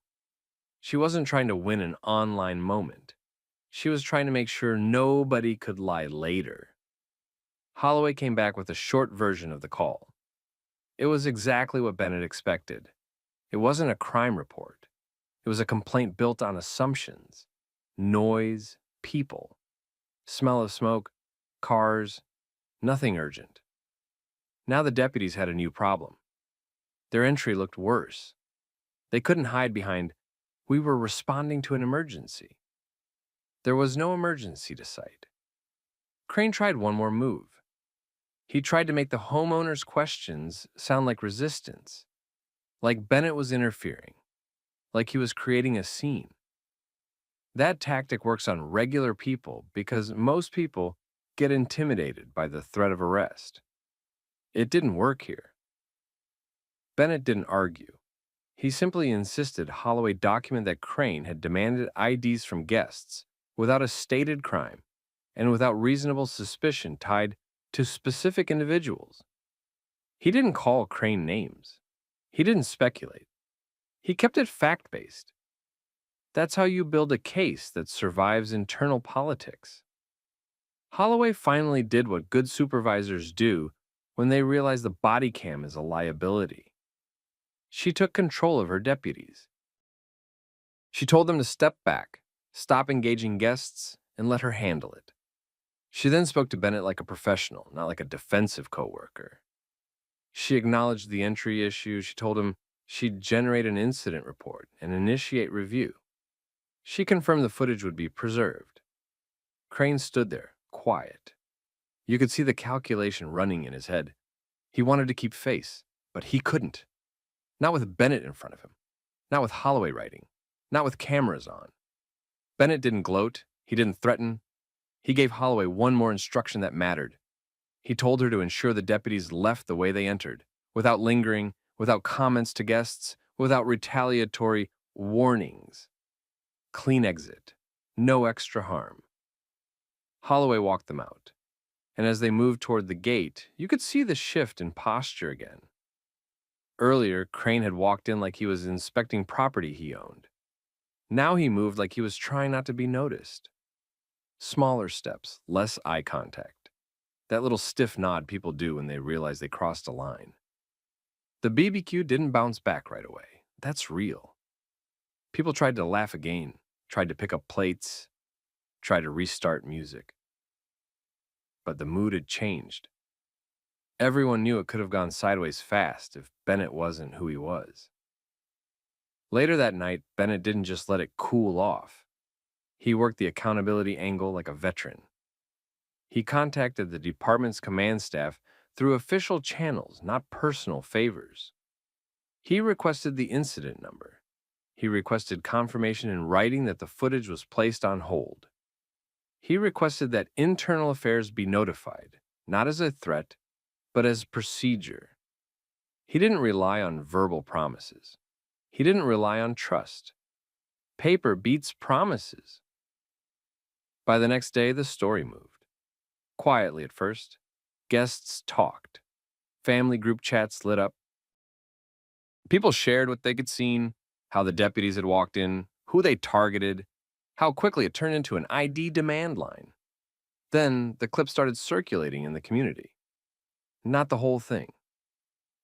She wasn't trying to win an online moment. She was trying to make sure nobody could lie later. Holloway came back with a short version of the call. It was exactly what Bennett expected. It wasn't a crime report. It was a complaint built on assumptions, noise, people, smell of smoke, cars, nothing urgent. Now the deputies had a new problem. Their entry looked worse. They couldn't hide behind, "We were responding to an emergency." There was no emergency to cite. Crane tried one more move. He tried to make the homeowner's questions sound like resistance, like Bennett was interfering, like he was creating a scene. That tactic works on regular people because most people get intimidated by the threat of arrest. It didn't work here. Bennett didn't argue. He simply insisted Holloway document that Crane had demanded IDs from guests without a stated crime and without reasonable suspicion tied to specific individuals. He didn't call Crane names. He didn't speculate. He kept it fact-based. That's how you build a case that survives internal politics. Holloway finally did what good supervisors do when they realize the body cam is a liability. She took control of her deputies. She told them to step back, stop engaging guests, and let her handle it. She then spoke to Bennett like a professional, not like a defensive coworker. She acknowledged the entry issue. She told him she'd generate an incident report and initiate review. She confirmed the footage would be preserved. Crane stood there, quiet. You could see the calculation running in his head. He wanted to keep face, but he couldn't. Not with Bennett in front of him. Not with Holloway writing. Not with cameras on. Bennett didn't gloat. He didn't threaten. He gave Holloway one more instruction that mattered. He told her to ensure the deputies left the way they entered, without lingering, without comments to guests, without retaliatory warnings. Clean exit. No extra harm. Holloway walked them out, and as they moved toward the gate, you could see the shift in posture again. Earlier, Crane had walked in like he was inspecting property he owned. Now he moved like he was trying not to be noticed. Smaller steps, less eye contact. That little stiff nod people do when they realize they crossed a line. The BBQ didn't bounce back right away. That's real. People tried to laugh again, tried to pick up plates, tried to restart music. But the mood had changed. Everyone knew it could have gone sideways fast if Bennett wasn't who he was. Later that night, Bennett didn't just let it cool off. He worked the accountability angle like a veteran. He contacted the department's command staff through official channels, not personal favors. He requested the incident number. He requested confirmation in writing that the footage was placed on hold. He requested that internal affairs be notified, not as a threat, but as procedure. He didn't rely on verbal promises. He didn't rely on trust. Paper beats promises. By the next day, the story moved. Quietly at first, guests talked. Family group chats lit up. People shared what they could seen, how the deputies had walked in, who they targeted, how quickly it turned into an ID demand line. Then the clip started circulating in the community. Not the whole thing.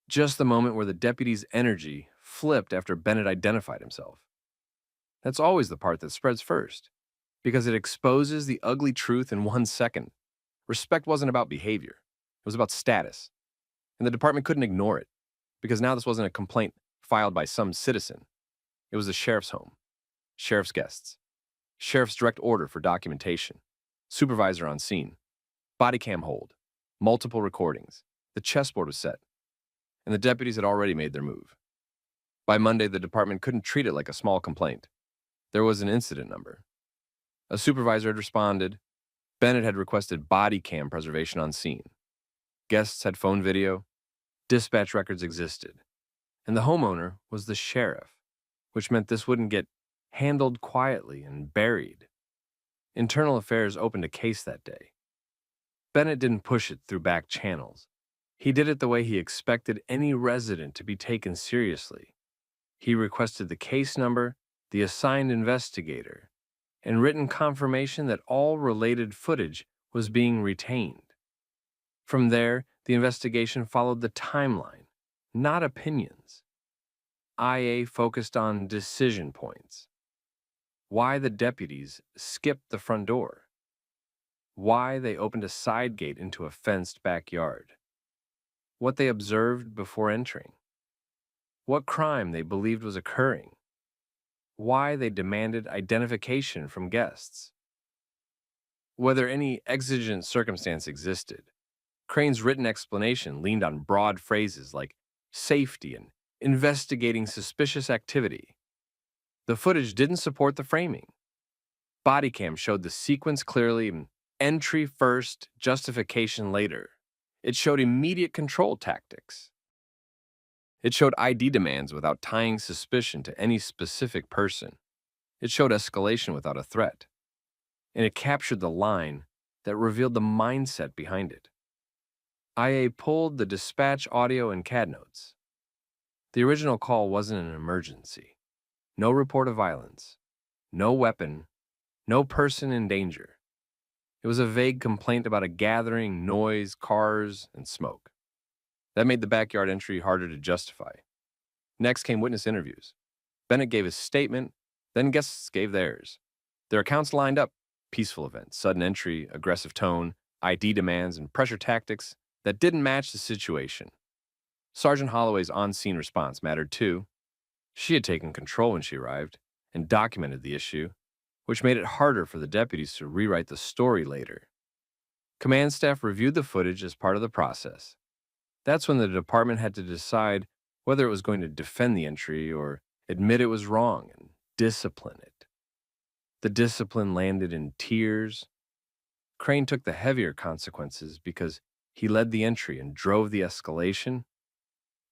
Just the moment where the deputy's energy flipped after Bennett identified himself. That's always the part that spreads first, because it exposes the ugly truth in 1 second. Respect wasn't about behavior. It was about status. And the department couldn't ignore it, because now this wasn't a complaint filed by some citizen. It was the sheriff's home, sheriff's guests, sheriff's direct order for documentation, supervisor on scene, bodycam hold, multiple recordings. The chessboard was set, and the deputies had already made their move. By Monday, the department couldn't treat it like a small complaint. There was an incident number. A supervisor had responded. Bennett had requested body cam preservation on scene. Guests had phone video. Dispatch records existed. And the homeowner was the sheriff, which meant this wouldn't get handled quietly and buried. Internal Affairs opened a case that day. Bennett didn't push it through back channels. He did it the way he expected any resident to be taken seriously. He requested the case number, the assigned investigator, and written confirmation that all related footage was being retained. From there, the investigation followed the timeline, not opinions. IA focused on decision points. Why the deputies skipped the front door. Why they opened a side gate into a fenced backyard. What they observed before entering. What crime they believed was occurring. Why they demanded identification from guests. Whether any exigent circumstance existed, Crane's written explanation leaned on broad phrases like safety and investigating suspicious activity. The footage didn't support the framing. Bodycam showed the sequence clearly, entry first, justification later. It showed immediate control tactics. It showed ID demands without tying suspicion to any specific person. It showed escalation without a threat. And it captured the line that revealed the mindset behind it. IA pulled the dispatch audio and CAD notes. The original call wasn't an emergency. No report of violence. No weapon. No person in danger. It was a vague complaint about a gathering, noise, cars, and smoke. That made the backyard entry harder to justify. Next came witness interviews. Bennett gave his statement, then guests gave theirs. Their accounts lined up: peaceful events, sudden entry, aggressive tone, ID demands, and pressure tactics that didn't match the situation. Sergeant Holloway's on-scene response mattered too. She had taken control when she arrived and documented the issue, which made it harder for the deputies to rewrite the story later. Command staff reviewed the footage as part of the process. That's when the department had to decide whether it was going to defend the entry or admit it was wrong and discipline it. The discipline landed in tears. Crane took the heavier consequences because he led the entry and drove the escalation.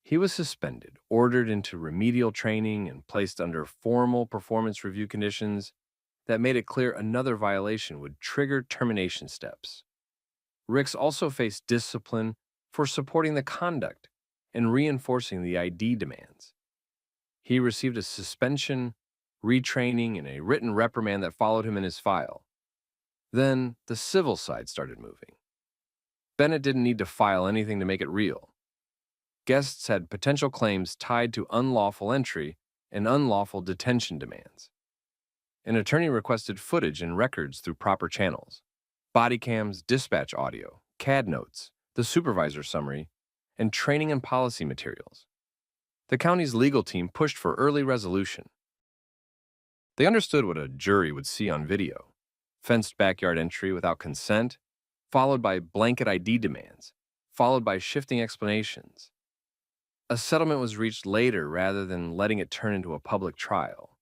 He was suspended, ordered into remedial training, and placed under formal performance review conditions that made it clear another violation would trigger termination steps. Ricks also faced discipline for supporting the conduct and reinforcing the ID demands. He received a suspension, retraining, and a written reprimand that followed him in his file. Then the civil side started moving. Bennett didn't need to file anything to make it real. Guests had potential claims tied to unlawful entry and unlawful detention demands. An attorney requested footage and records through proper channels: body cams, dispatch audio, CAD notes, the supervisor summary, and training and policy materials. The county's legal team pushed for early resolution. They understood what a jury would see on video: fenced backyard entry without consent, followed by blanket ID demands, followed by shifting explanations. A settlement was reached later rather than letting it turn into a public trial.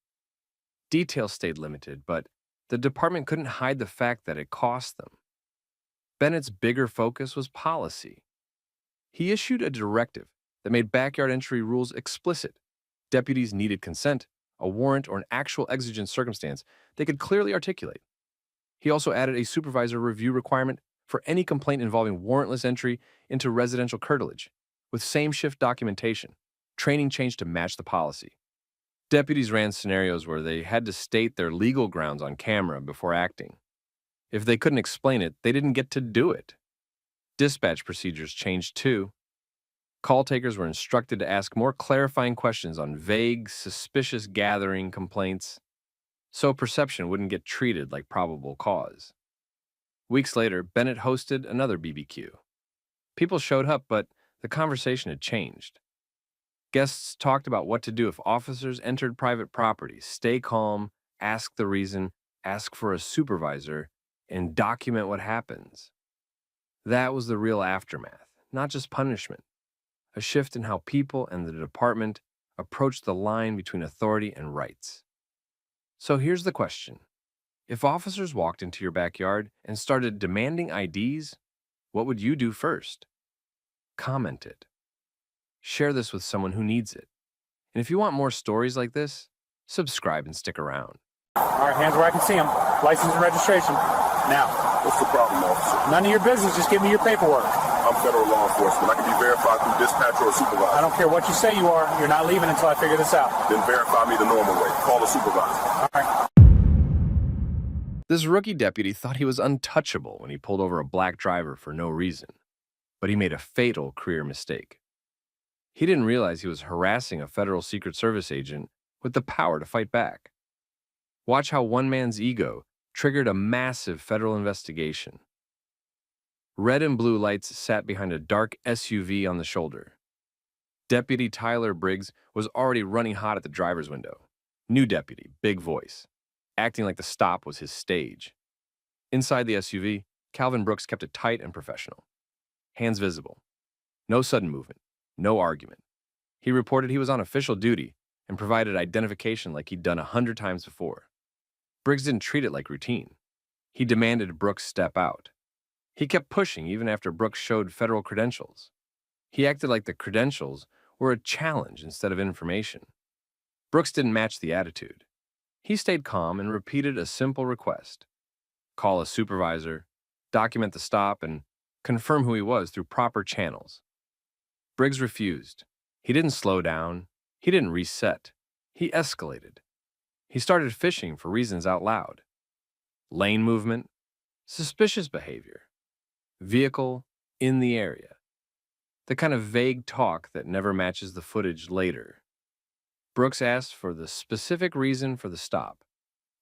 Details stayed limited, but the department couldn't hide the fact that it cost them. Bennett's bigger focus was policy. He issued a directive that made backyard entry rules explicit. Deputies needed consent, a warrant, or an actual exigent circumstance they could clearly articulate. He also added a supervisor review requirement for any complaint involving warrantless entry into residential curtilage, with same-shift documentation. Training changed to match the policy. Deputies ran scenarios where they had to state their legal grounds on camera before acting. If they couldn't explain it, they didn't get to do it. Dispatch procedures changed too. Call takers were instructed to ask more clarifying questions on vague, suspicious gathering complaints, so perception wouldn't get treated like probable cause. Weeks later, Bennett hosted another BBQ. People showed up, but the conversation had changed. Guests talked about what to do if officers entered private property: stay calm, ask the reason, ask for a supervisor, and document what happens. That was the real aftermath, not just punishment. A shift in how people and the department approached the line between authority and rights. So here's the question. If officers walked into your backyard and started demanding IDs, what would you do first? Comment it. Share this with someone who needs it. And if you want more stories like this, subscribe and stick around. All right, hands where I can see them. License and registration. Now. What's the problem, officer? None of your business. Just give me your paperwork. I'm federal law enforcement. I can be verified through dispatch or a supervisor. I don't care what you say you are. You're not leaving until I figure this out. Then verify me the normal way. Call a supervisor. All right. This rookie deputy thought he was untouchable when he pulled over a black driver for no reason, but he made a fatal career mistake. He didn't realize he was harassing a federal Secret Service agent with the power to fight back. Watch how one man's ego triggered a massive federal investigation. Red and blue lights sat behind a dark SUV on the shoulder. Deputy Tyler Briggs was already running hot at the driver's window. New deputy, big voice, acting like the stop was his stage. Inside the SUV, Calvin Brooks kept it tight and professional. Hands visible. No sudden movement. No argument. He reported he was on official duty and provided identification like he'd done 100 times before. Briggs didn't treat it like routine. He demanded Brooks step out. He kept pushing even after Brooks showed federal credentials. He acted like the credentials were a challenge instead of information. Brooks didn't match the attitude. He stayed calm and repeated a simple request: call a supervisor, document the stop, and confirm who he was through proper channels. Briggs refused. He didn't slow down. He didn't reset. He escalated. He started fishing for reasons out loud. Lane movement, suspicious behavior, vehicle in the area. The kind of vague talk that never matches the footage later. Brooks asked for the specific reason for the stop.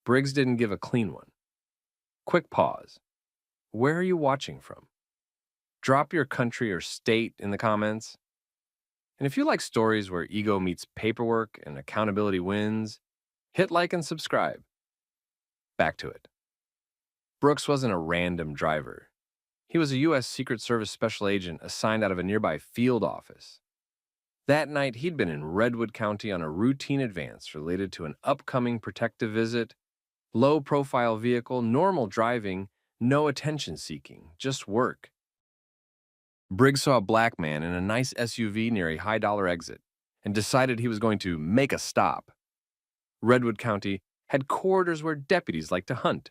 Briggs didn't give a clean one. Quick pause. Where are you watching from? Drop your country or state in the comments. And if you like stories where ego meets paperwork and accountability wins, hit like and subscribe. Back to it. Brooks wasn't a random driver. He was a U.S. Secret Service special agent assigned out of a nearby field office. That night, he'd been in Redwood County on a routine advance related to an upcoming protective visit, low-profile vehicle, normal driving, no attention-seeking, just work. Briggs saw a black man in a nice SUV near a high-dollar exit and decided he was going to make a stop. Redwood County had corridors where deputies like to hunt.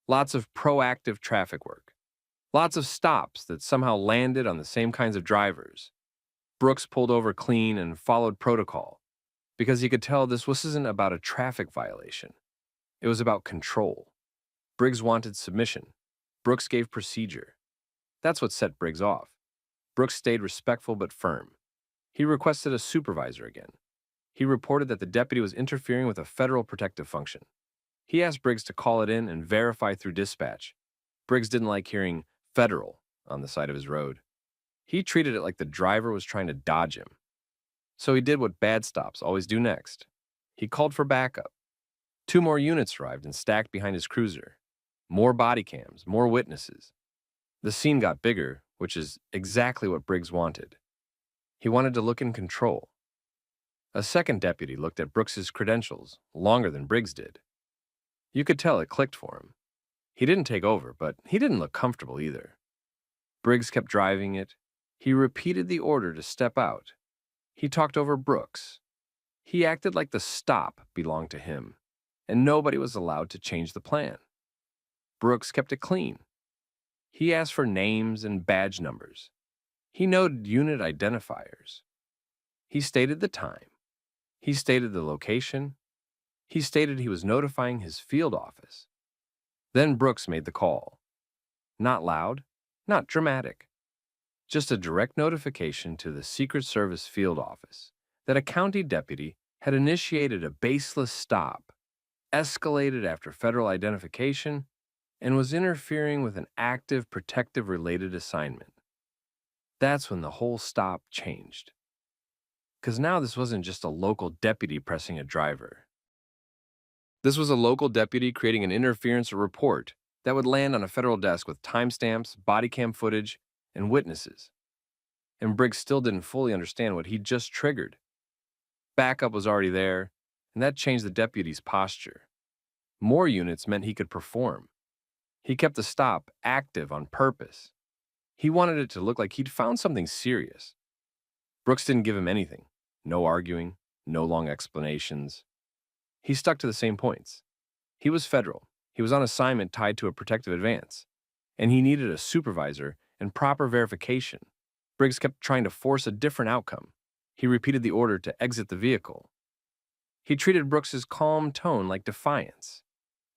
Lots of proactive traffic work. Lots of stops that somehow landed on the same kinds of drivers. Brooks pulled over clean and followed protocol because he could tell this wasn't about a traffic violation. It was about control. Briggs wanted submission. Brooks gave procedure. That's what set Briggs off. Brooks stayed respectful but firm. He requested a supervisor again. He reported that the deputy was interfering with a federal protective function. He asked Briggs to call it in and verify through dispatch. Briggs didn't like hearing federal on the side of his road. He treated it like the driver was trying to dodge him. So he did what bad stops always do next. He called for backup. 2 more units arrived and stacked behind his cruiser. More body cams, more witnesses. The scene got bigger, which is exactly what Briggs wanted. He wanted to look in control. A second deputy looked at Brooks's credentials longer than Briggs did. You could tell it clicked for him. He didn't take over, but he didn't look comfortable either. Briggs kept driving it. He repeated the order to step out. He talked over Brooks. He acted like the stop belonged to him, and nobody was allowed to change the plan. Brooks kept it clean. He asked for names and badge numbers. He noted unit identifiers. He stated the time. He stated the location. He stated he was notifying his field office. Then Brooks made the call. Not loud, not dramatic. Just a direct notification to the Secret Service field office that a county deputy had initiated a baseless stop, escalated after federal identification, and was interfering with an active protective-related assignment. That's when the whole stop changed. Because now this wasn't just a local deputy pressing a driver. This was a local deputy creating an interference report that would land on a federal desk with timestamps, body cam footage, and witnesses. And Briggs still didn't fully understand what he'd just triggered. Backup was already there, and that changed the deputy's posture. More units meant he could perform. He kept the stop active on purpose. He wanted it to look like he'd found something serious. Brooks didn't give him anything. No arguing, no long explanations. He stuck to the same points. He was federal. He was on assignment tied to a protective advance. And he needed a supervisor and proper verification. Briggs kept trying to force a different outcome. He repeated the order to exit the vehicle. He treated Brooks's calm tone like defiance.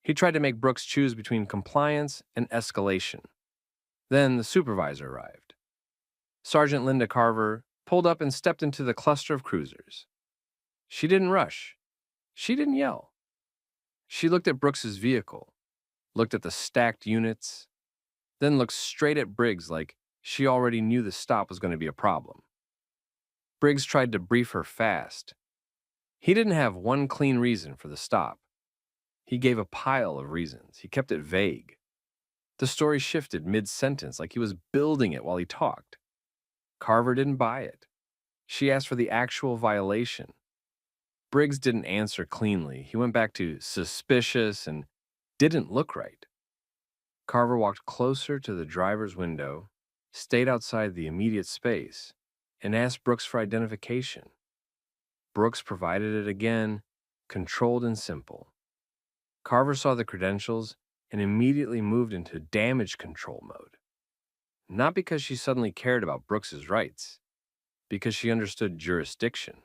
He tried to make Brooks choose between compliance and escalation. Then the supervisor arrived. Sergeant Linda Carver pulled up and stepped into the cluster of cruisers. She didn't rush. She didn't yell. She looked at Brooks's vehicle, looked at the stacked units, then looked straight at Briggs like she already knew the stop was going to be a problem. Briggs tried to brief her fast. He didn't have one clean reason for the stop. He gave a pile of reasons. He kept it vague. The story shifted mid-sentence like he was building it while he talked. Carver didn't buy it. She asked for the actual violation. Briggs didn't answer cleanly. He went back to suspicious and didn't look right. Carver walked closer to the driver's window, stayed outside the immediate space, and asked Brooks for identification. Brooks provided it again, controlled and simple. Carver saw the credentials and immediately moved into damage control mode. Not because she suddenly cared about Brooks's rights, because she understood jurisdiction.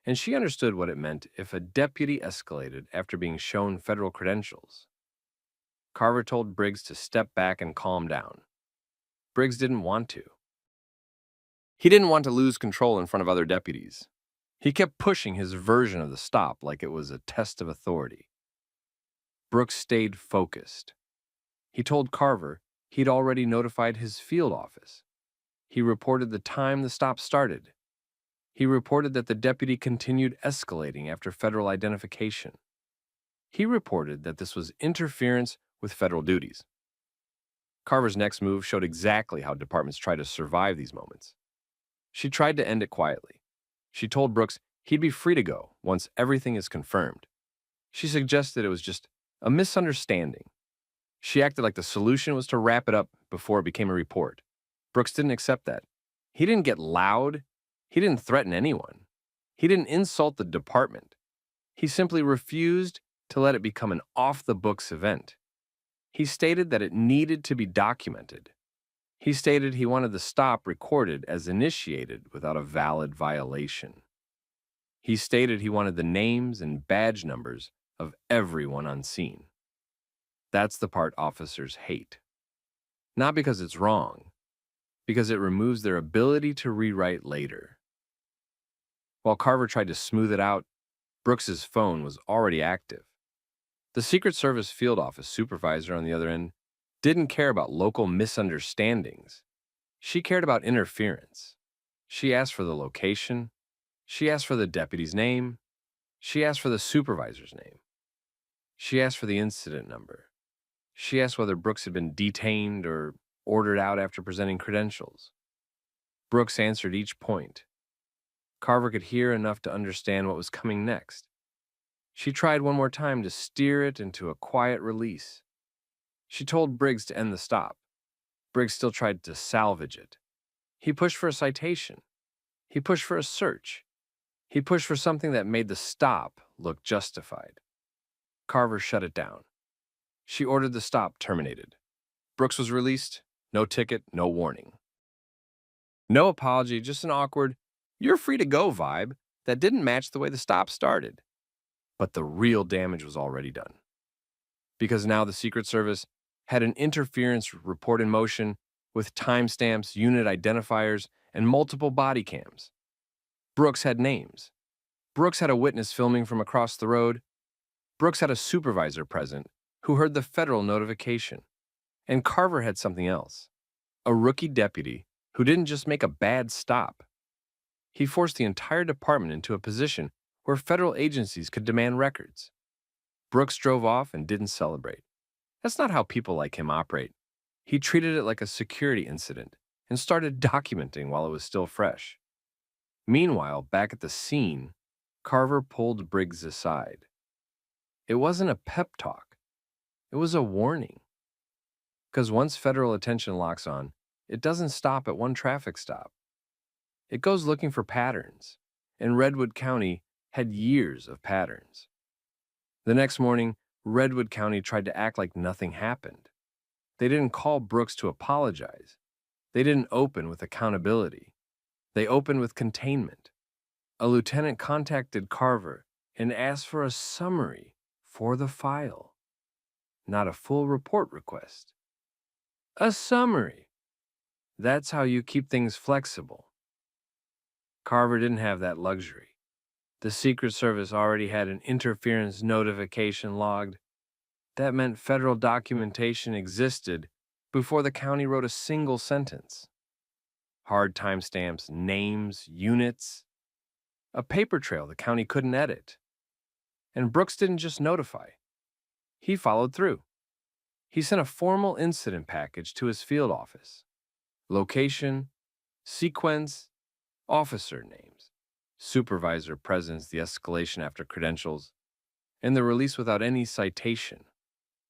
And she understood what it meant if a deputy escalated after being shown federal credentials. Carver told Briggs to step back and calm down. Briggs didn't want to. He didn't want to lose control in front of other deputies. He kept pushing his version of the stop like it was a test of authority. Brooks stayed focused. He told Carver he'd already notified his field office. He reported the time the stop started. He reported that the deputy continued escalating after federal identification. He reported that this was interference with federal duties. Carver's next move showed exactly how departments try to survive these moments. She tried to end it quietly. She told Brooks he'd be free to go once everything is confirmed. She suggested it was just a misunderstanding. She acted like the solution was to wrap it up before it became a report. Brooks didn't accept that. He didn't get loud. He didn't threaten anyone. He didn't insult the department. He simply refused to let it become an off-the-books event. He stated that it needed to be documented. He stated he wanted the stop recorded as initiated without a valid violation. He stated he wanted the names and badge numbers of everyone on scene. That's the part officers hate. Not because it's wrong, because it removes their ability to rewrite later. While Carver tried to smooth it out, Brooks's phone was already active. The Secret Service field office supervisor on the other end didn't care about local misunderstandings. She cared about interference. She asked for the location. She asked for the deputy's name. She asked for the supervisor's name. She asked for the incident number. She asked whether Brooks had been detained or ordered out after presenting credentials. Brooks answered each point. Carver could hear enough to understand what was coming next. She tried one more time to steer it into a quiet release. She told Briggs to end the stop. Briggs still tried to salvage it. He pushed for a citation. He pushed for a search. He pushed for something that made the stop look justified. Carver shut it down. She ordered the stop terminated. Brooks was released. No ticket, no warning. No apology, just an awkward, "you're free to go" vibe that didn't match the way the stop started. But the real damage was already done. Because now the Secret Service had an interference report in motion with timestamps, unit identifiers, and multiple body cams. Brooks had names. Brooks had a witness filming from across the road. Brooks had a supervisor present who heard the federal notification. And Carver had something else. A rookie deputy who didn't just make a bad stop. He forced the entire department into a position where federal agencies could demand records. Brooks drove off and didn't celebrate. That's not how people like him operate. He treated it like a security incident and started documenting while it was still fresh. Meanwhile, back at the scene, Carver pulled Briggs aside. It wasn't a pep talk. It was a warning. Because once federal attention locks on, it doesn't stop at one traffic stop. It goes looking for patterns, and Redwood County had years of patterns. The next morning, Redwood County tried to act like nothing happened. They didn't call Brooks to apologize. They didn't open with accountability. They opened with containment. A lieutenant contacted Carver and asked for a summary for the file, not a full report request. A summary. That's how you keep things flexible. Carver didn't have that luxury. The Secret Service already had an interference notification logged. That meant federal documentation existed before the county wrote a single sentence. Hard timestamps, names, units. A paper trail the county couldn't edit. And Brooks didn't just notify. He followed through. He sent a formal incident package to his field office. Location, sequence, officer names, supervisor presence, the escalation after credentials, and the release without any citation.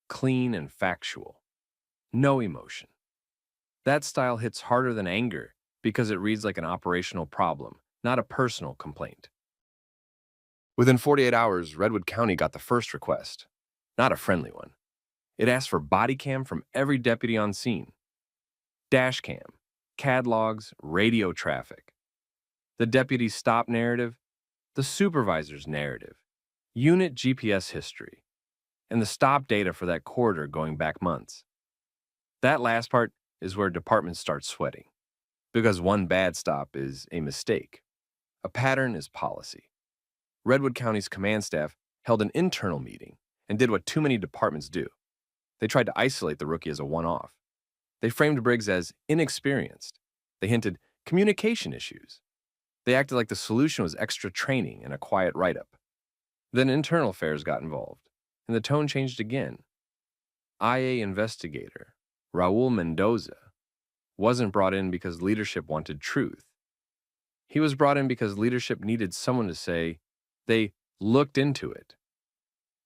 Clean and factual. No emotion. That style hits harder than anger because it reads like an operational problem, not a personal complaint. Within 48 hours, Redwood County got the first request, not a friendly one. It asked for body cam from every deputy on scene. Dash cam, CAD logs, radio traffic. The deputy's stop narrative, the supervisor's narrative, unit GPS history, and the stop data for that corridor going back months. That last part is where departments start sweating, because one bad stop is a mistake. A pattern is policy. Redwood County's command staff held an internal meeting and did what too many departments do. They tried to isolate the rookie as a one-off. They framed Briggs as inexperienced. They hinted communication issues. They acted like the solution was extra training and a quiet write-up. Then internal affairs got involved, and the tone changed again. IA investigator Raul Mendoza wasn't brought in because leadership wanted truth. He was brought in because leadership needed someone to say, they looked into it.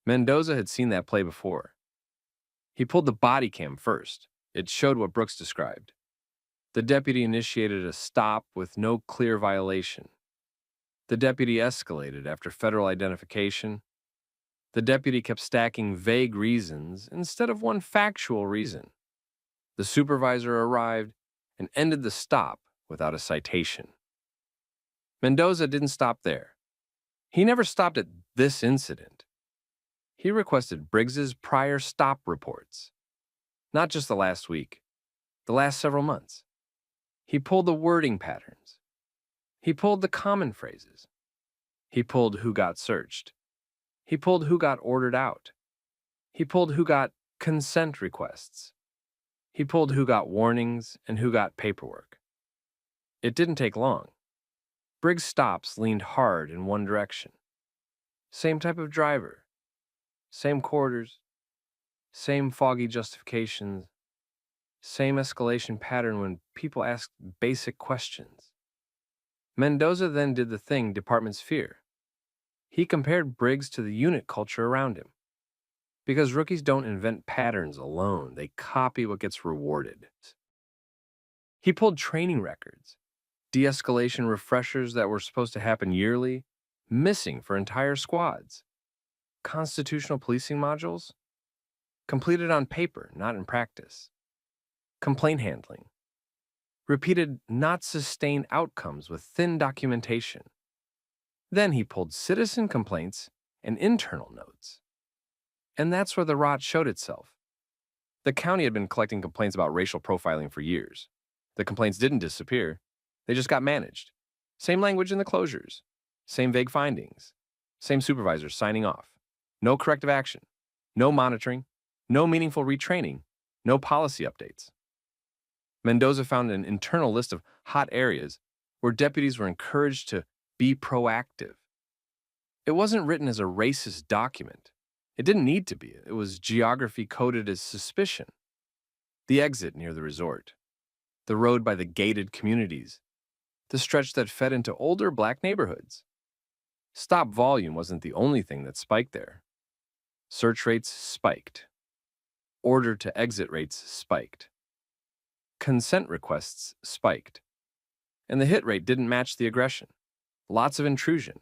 Mendoza had seen that play before. He pulled the body cam first. It showed what Brooks described. The deputy initiated a stop with no clear violation. The deputy escalated after federal identification. The deputy kept stacking vague reasons instead of one factual reason. The supervisor arrived and ended the stop without a citation. Mendoza didn't stop there. He never stopped at this incident. He requested Briggs's prior stop reports. Not just the last week, the last several months. He pulled the wording patterns. He pulled the common phrases. He pulled who got searched. He pulled who got ordered out. He pulled who got consent requests. He pulled who got warnings and who got paperwork. It didn't take long. Briggs' stops leaned hard in one direction. Same type of driver, same quarters, same foggy justifications, same escalation pattern when people asked basic questions. Mendoza then did the thing departments fear. He compared Briggs to the unit culture around him. Because rookies don't invent patterns alone, they copy what gets rewarded. He pulled training records, de-escalation refreshers that were supposed to happen yearly, missing for entire squads. Constitutional policing modules, completed on paper, not in practice. Complaint handling, repeated not sustained outcomes with thin documentation. Then he pulled citizen complaints and internal notes. And that's where the rot showed itself. The county had been collecting complaints about racial profiling for years. The complaints didn't disappear, they just got managed. Same language in the closures, same vague findings, same supervisors signing off. No corrective action, no monitoring, no meaningful retraining, no policy updates. Mendoza found an internal list of hot areas where deputies were encouraged to be proactive. It wasn't written as a racist document. It didn't need to be. It was geography coded as suspicion. The exit near the resort, the road by the gated communities, the stretch that fed into older black neighborhoods. Stop volume wasn't the only thing that spiked there. Search rates spiked. Order to exit rates spiked. Consent requests spiked. And the hit rate didn't match the aggression. Lots of intrusion,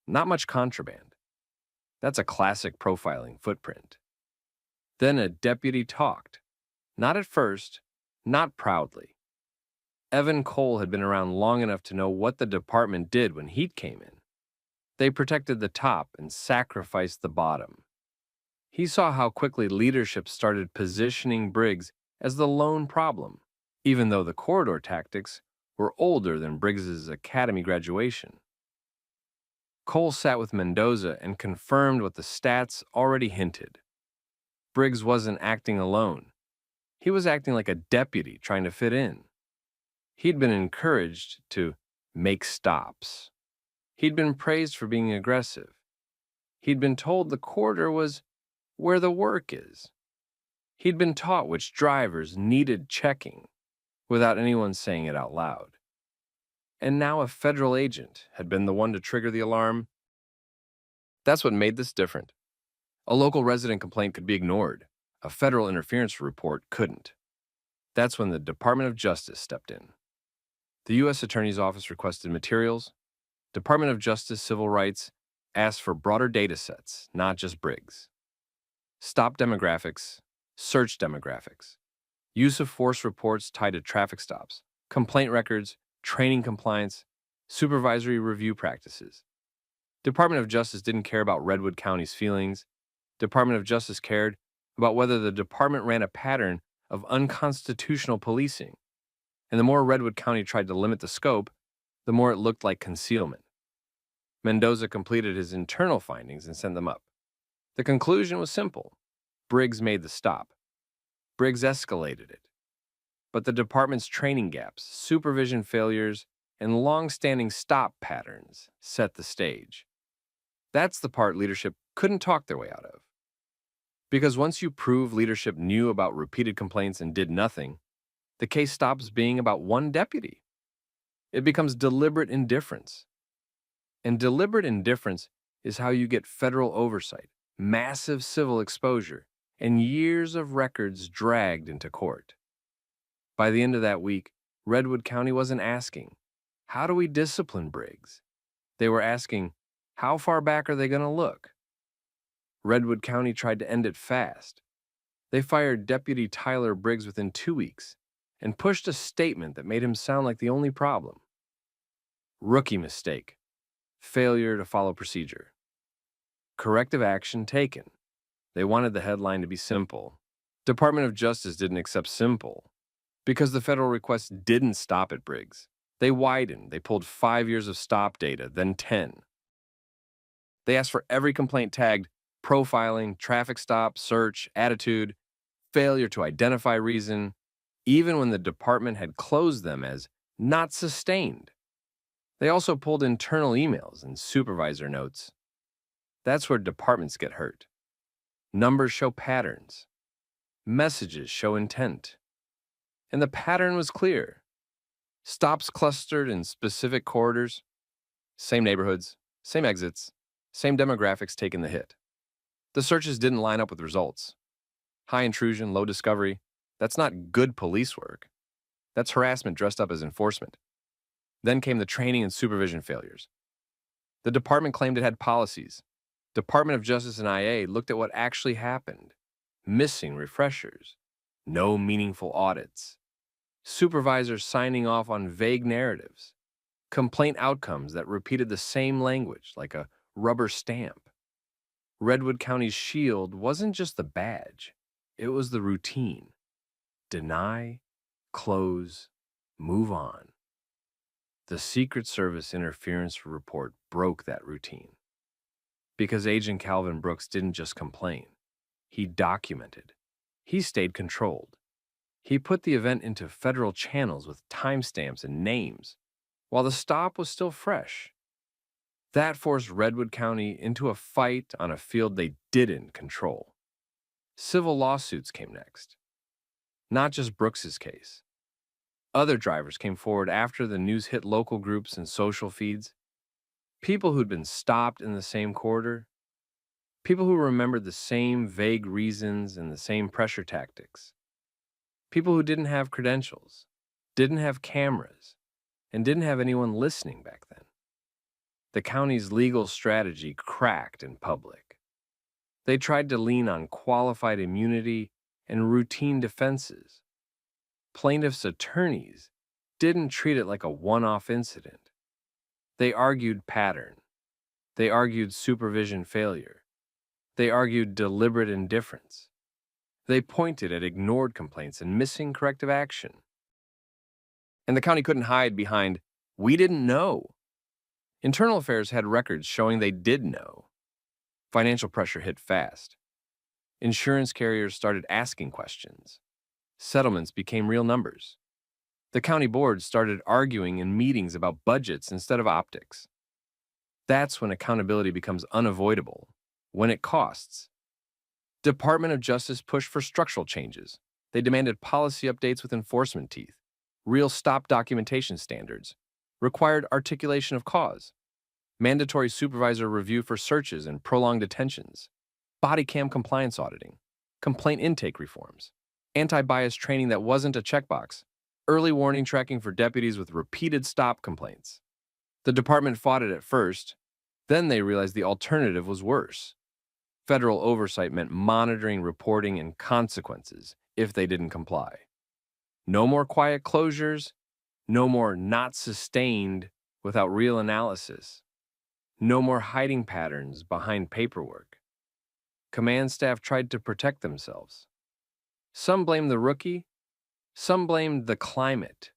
not much contraband. That's a classic profiling footprint. Then a deputy talked. Not at first, not proudly. Evan Cole had been around long enough to know what the department did when heat came in. They protected the top and sacrificed the bottom. He saw how quickly leadership started positioning Briggs as the lone problem, even though the corridor tactics were older than Briggs's academy graduation. Cole sat with Mendoza and confirmed what the stats already hinted. Briggs wasn't acting alone. He was acting like a deputy trying to fit in. He'd been encouraged to make stops. He'd been praised for being aggressive. He'd been told the corridor was where the work is. He'd been taught which drivers needed checking without anyone saying it out loud. And now a federal agent had been the one to trigger the alarm. That's what made this different. A local resident complaint could be ignored. A federal interference report couldn't. That's when the Department of Justice stepped in. The U.S. Attorney's Office requested materials. Department of Justice Civil Rights asked for broader data sets, not just Briggs. Stop demographics, search demographics, use of force reports tied to traffic stops, complaint records, training compliance, supervisory review practices. Department of Justice didn't care about Redwood County's feelings. Department of Justice cared about whether the department ran a pattern of unconstitutional policing. And the more Redwood County tried to limit the scope, the more it looked like concealment. Mendoza completed his internal findings and sent them up. The conclusion was simple. Briggs made the stop. Briggs escalated it. But the department's training gaps, supervision failures, and long-standing stop patterns set the stage. That's the part leadership couldn't talk their way out of. Because once you prove leadership knew about repeated complaints and did nothing, the case stops being about one deputy. It becomes deliberate indifference. And deliberate indifference is how you get federal oversight, massive civil exposure, and years of records dragged into court. By the end of that week, Redwood County wasn't asking, how do we discipline Briggs? They were asking, how far back are they going to look? Redwood County tried to end it fast. They fired Deputy Tyler Briggs within 2 weeks and pushed a statement that made him sound like the only problem. Rookie mistake. Failure to follow procedure. Corrective action taken. They wanted the headline to be simple. Department of Justice didn't accept simple because the federal request didn't stop at Briggs. They widened. They pulled 5 years of stop data, then 10. They asked for every complaint tagged profiling, traffic stop, search, attitude, failure to identify reason, even when the department had closed them as not sustained. They also pulled internal emails and supervisor notes. That's where departments get hurt. Numbers show patterns. Messages show intent. And the pattern was clear. Stops clustered in specific corridors, same neighborhoods, same exits, same demographics taking the hit. The searches didn't line up with results. High intrusion, low discovery, that's not good police work. That's harassment dressed up as enforcement. Then came the training and supervision failures. The department claimed it had policies. Department of Justice and IA looked at what actually happened. Missing refreshers. No meaningful audits. Supervisors signing off on vague narratives. Complaint outcomes that repeated the same language like a rubber stamp. Redwood County's shield wasn't just the badge. It was the routine. Deny, close, move on. The Secret Service interference report broke that routine. Because Agent Calvin Brooks didn't just complain. He documented. He stayed controlled. He put the event into federal channels with timestamps and names, while the stop was still fresh. That forced Redwood County into a fight on a field they didn't control. Civil lawsuits came next. Not just Brooks's case. Other drivers came forward after the news hit local groups and social feeds. People who'd been stopped in the same corridor. People who remembered the same vague reasons and the same pressure tactics. People who didn't have credentials, didn't have cameras, and didn't have anyone listening back then. The county's legal strategy cracked in public. They tried to lean on qualified immunity and routine defenses. Plaintiffs' attorneys didn't treat it like a one-off incident. They argued pattern. They argued supervision failure. They argued deliberate indifference. They pointed at ignored complaints and missing corrective action. And the county couldn't hide behind, "We didn't know." Internal Affairs had records showing they did know. Financial pressure hit fast. Insurance carriers started asking questions. Settlements became real numbers. The county board started arguing in meetings about budgets instead of optics. That's when accountability becomes unavoidable, when it costs. Department of Justice pushed for structural changes. They demanded policy updates with enforcement teeth, real stop documentation standards, required articulation of cause, mandatory supervisor review for searches and prolonged detentions, bodycam compliance auditing, complaint intake reforms, anti-bias training that wasn't a checkbox, early warning tracking for deputies with repeated stop complaints. The department fought it at first, then they realized the alternative was worse. Federal oversight meant monitoring, reporting, and consequences if they didn't comply. No more quiet closures, no more not sustained without real analysis. No more hiding patterns behind paperwork. Command staff tried to protect themselves. Some blamed the rookie, some blamed the climate,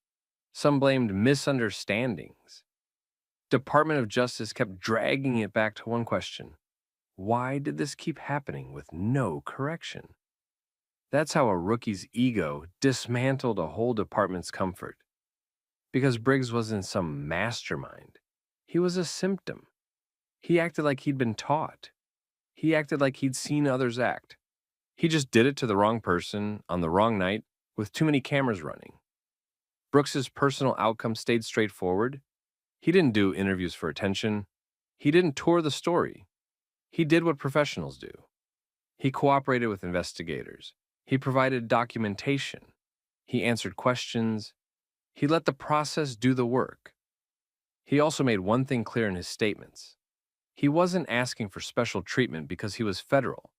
some blamed misunderstandings. Department of Justice kept dragging it back to one question. Why did this keep happening with no correction? That's how a rookie's ego dismantled a whole department's comfort. Because Briggs wasn't some mastermind. He was a symptom. He acted like he'd been taught. He acted like he'd seen others act. He just did it to the wrong person on the wrong night with too many cameras running. Brooks's personal outcome stayed straightforward. He didn't do interviews for attention. He didn't tour the story. He did what professionals do. He cooperated with investigators. He provided documentation. He answered questions. He let the process do the work. He also made one thing clear in his statements. He wasn't asking for special treatment because he was federal.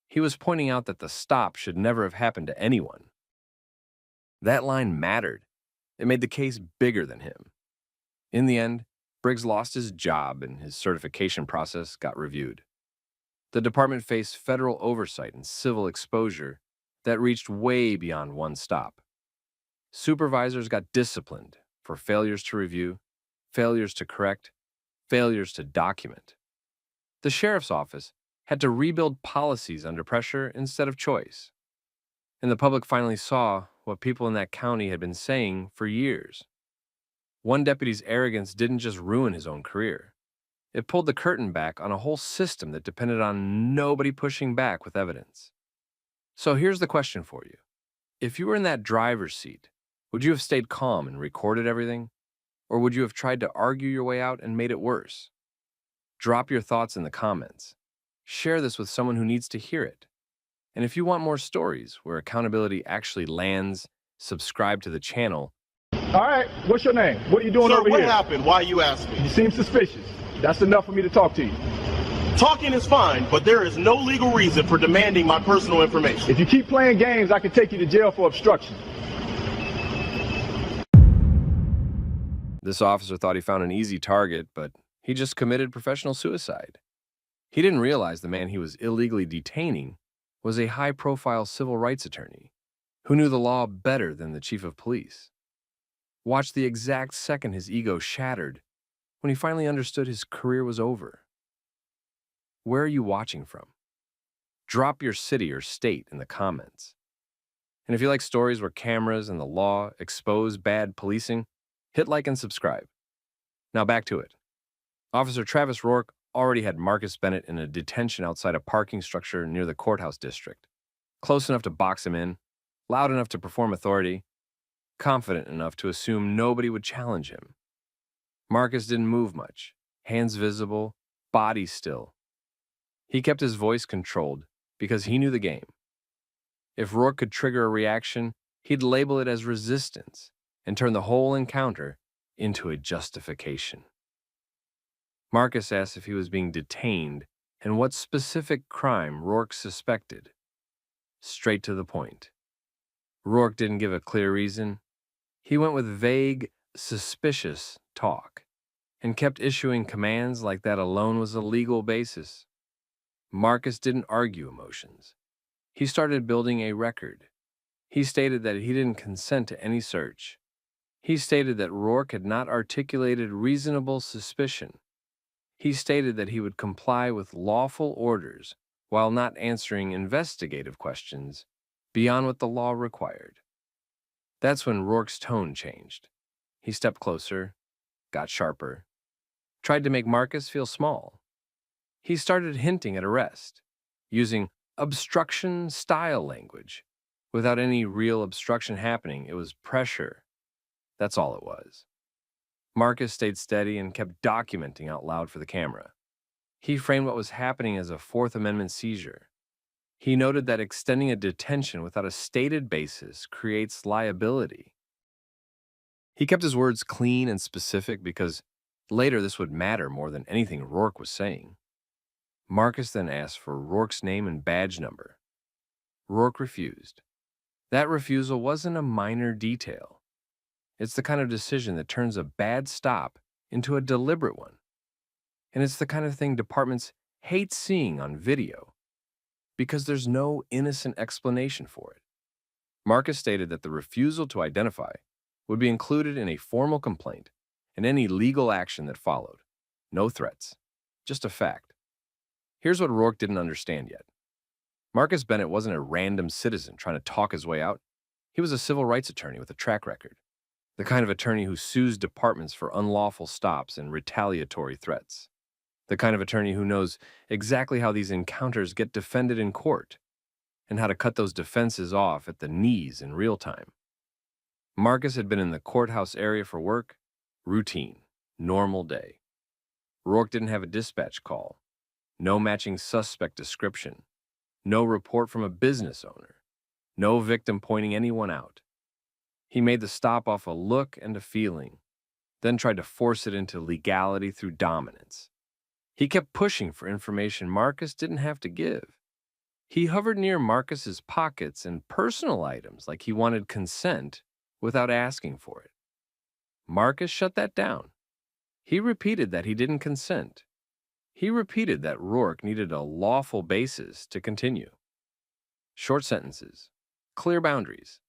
He was pointing out that the stop should never have happened to anyone. That line mattered. It made the case bigger than him. In the end, Briggs lost his job and his certification process got reviewed. The department faced federal oversight and civil exposure that reached way beyond one stop. Supervisors got disciplined for failures to review, failures to correct, failures to document. The sheriff's office had to rebuild policies under pressure instead of choice. And the public finally saw what people in that county had been saying for years. One deputy's arrogance didn't just ruin his own career. It pulled the curtain back on a whole system that depended on nobody pushing back with evidence. So here's the question for you. If you were in that driver's seat, would you have stayed calm and recorded everything? Or would you have tried to argue your way out and made it worse? Drop your thoughts in the comments. Share this with someone who needs to hear it. And if you want more stories where accountability actually lands, subscribe to the channel. All right, what's your name? What are you doing Sir, over what here? happened? Why you asking? You seem suspicious. That's enough for me to talk to you. Talking is fine, but there is no legal reason for demanding my personal information. If you keep playing games, I can take you to jail for obstruction. This officer thought he found an easy target, but he just committed professional suicide. He didn't realize the man he was illegally detaining was a high-profile civil rights attorney who knew the law better than the chief of police. Watch the exact second his ego shattered when he finally understood his career was over. Where are you watching from? Drop your city or state in the comments. And if you like stories where cameras and the law expose bad policing, hit like and subscribe. Now back to it. Officer Travis Rourke already had Marcus Bennett in a detention outside a parking structure near the courthouse district. Close enough to box him in, loud enough to perform authority, confident enough to assume nobody would challenge him. Marcus didn't move much, hands visible, body still. He kept his voice controlled because he knew the game. If Rourke could trigger a reaction, he'd label it as resistance and turn the whole encounter into a justification. Marcus asked if he was being detained and what specific crime Rourke suspected. Straight to the point. Rourke didn't give a clear reason. He went with vague, suspicious talk and kept issuing commands like that alone was a legal basis. Marcus didn't argue emotions. He started building a record. He stated that he didn't consent to any search. He stated that Rourke had not articulated reasonable suspicion. He stated that he would comply with lawful orders while not answering investigative questions beyond what the law required. That's when Rourke's tone changed. He stepped closer, got sharper, tried to make Marcus feel small. He started hinting at arrest, using obstruction-style language. Without any real obstruction happening, it was pressure. That's all it was. Marcus stayed steady and kept documenting out loud for the camera. He framed what was happening as a Fourth Amendment seizure. He noted that extending a detention without a stated basis creates liability. He kept his words clean and specific because later this would matter more than anything Rourke was saying. Marcus then asked for Rourke's name and badge number. Rourke refused. That refusal wasn't a minor detail. It's the kind of decision that turns a bad stop into a deliberate one. And it's the kind of thing departments hate seeing on video because there's no innocent explanation for it. Marcus stated that the refusal to identify would be included in a formal complaint and any legal action that followed. No threats, just a fact. Here's what Rourke didn't understand yet. Marcus Bennett wasn't a random citizen trying to talk his way out. He was a civil rights attorney with a track record, the kind of attorney who sues departments for unlawful stops and retaliatory threats, the kind of attorney who knows exactly how these encounters get defended in court and how to cut those defenses off at the knees in real time. Marcus had been in the courthouse area for work, routine, normal day. Rourke didn't have a dispatch call, no matching suspect description, no report from a business owner, no victim pointing anyone out. He made the stop off a look and a feeling, then tried to force it into legality through dominance. He kept pushing for information Marcus didn't have to give. He hovered near Marcus's pockets and personal items like he wanted consent without asking for it. Marcus shut that down. He repeated that he didn't consent. He repeated that Rourke needed a lawful basis to continue. Short sentences, clear boundaries.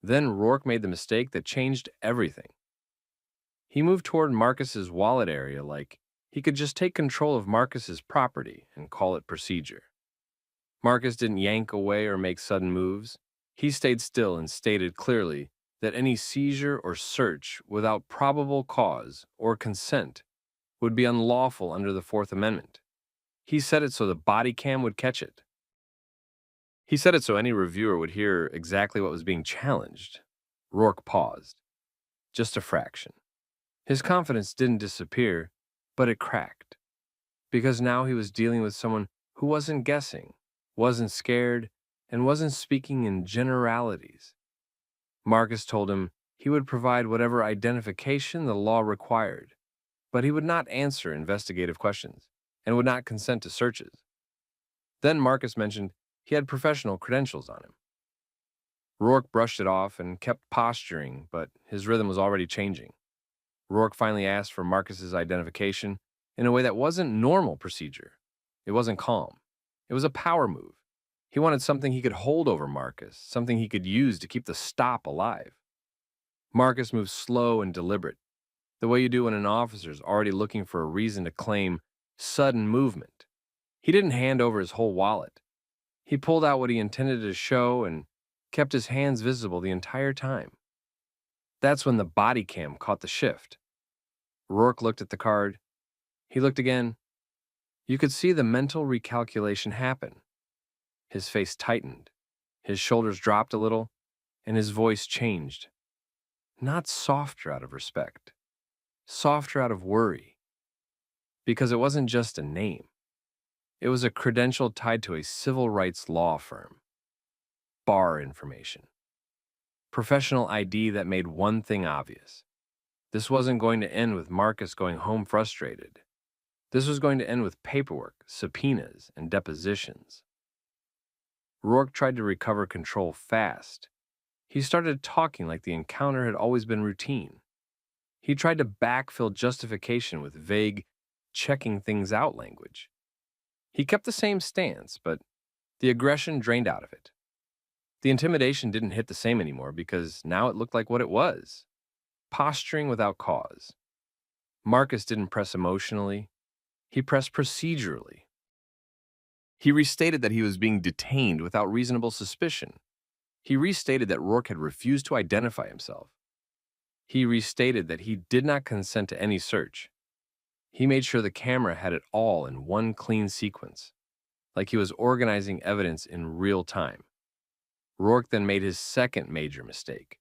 Then Rourke made the mistake that changed everything. He moved toward Marcus's wallet area like he could just take control of Marcus's property and call it procedure. Marcus didn't yank away or make sudden moves. He stayed still and stated clearly that any seizure or search without probable cause or consent would be unlawful under the Fourth Amendment. He said it so the body cam would catch it. He said it so any reviewer would hear exactly what was being challenged. Rourke paused. Just a fraction. His confidence didn't disappear, but it cracked. Because now he was dealing with someone who wasn't guessing, wasn't scared, and wasn't speaking in generalities. Marcus told him he would provide whatever identification the law required, but he would not answer investigative questions and would not consent to searches. Then Marcus mentioned he had professional credentials on him. Rourke brushed it off and kept posturing, but his rhythm was already changing. Rourke finally asked for Marcus's identification in a way that wasn't normal procedure. It wasn't calm. It was a power move. He wanted something he could hold over Marcus, something he could use to keep the stop alive. Marcus moved slow and deliberate, the way you do when an officer's already looking for a reason to claim sudden movement. He didn't hand over his whole wallet. He pulled out what he intended to show and kept his hands visible the entire time. That's when the body cam caught the shift. Rourke looked at the card. He looked again. You could see the mental recalculation happen. His face tightened, his shoulders dropped a little, and his voice changed. Not softer out of respect, softer out of worry. Because it wasn't just a name. It was a credential tied to a civil rights law firm. Bar information. Professional ID that made one thing obvious. This wasn't going to end with Marcus going home frustrated. This was going to end with paperwork, subpoenas, and depositions. Rourke tried to recover control fast. He started talking like the encounter had always been routine. He tried to backfill justification with vague, checking things out language. He kept the same stance, but the aggression drained out of it. The intimidation didn't hit the same anymore because now it looked like what it was. Posturing without cause. Marcus didn't press emotionally. He pressed procedurally. He restated that he was being detained without reasonable suspicion. He restated that Rourke had refused to identify himself. He restated that he did not consent to any search. He made sure the camera had it all in one clean sequence, like he was organizing evidence in real time. Rourke then made his second major mistake.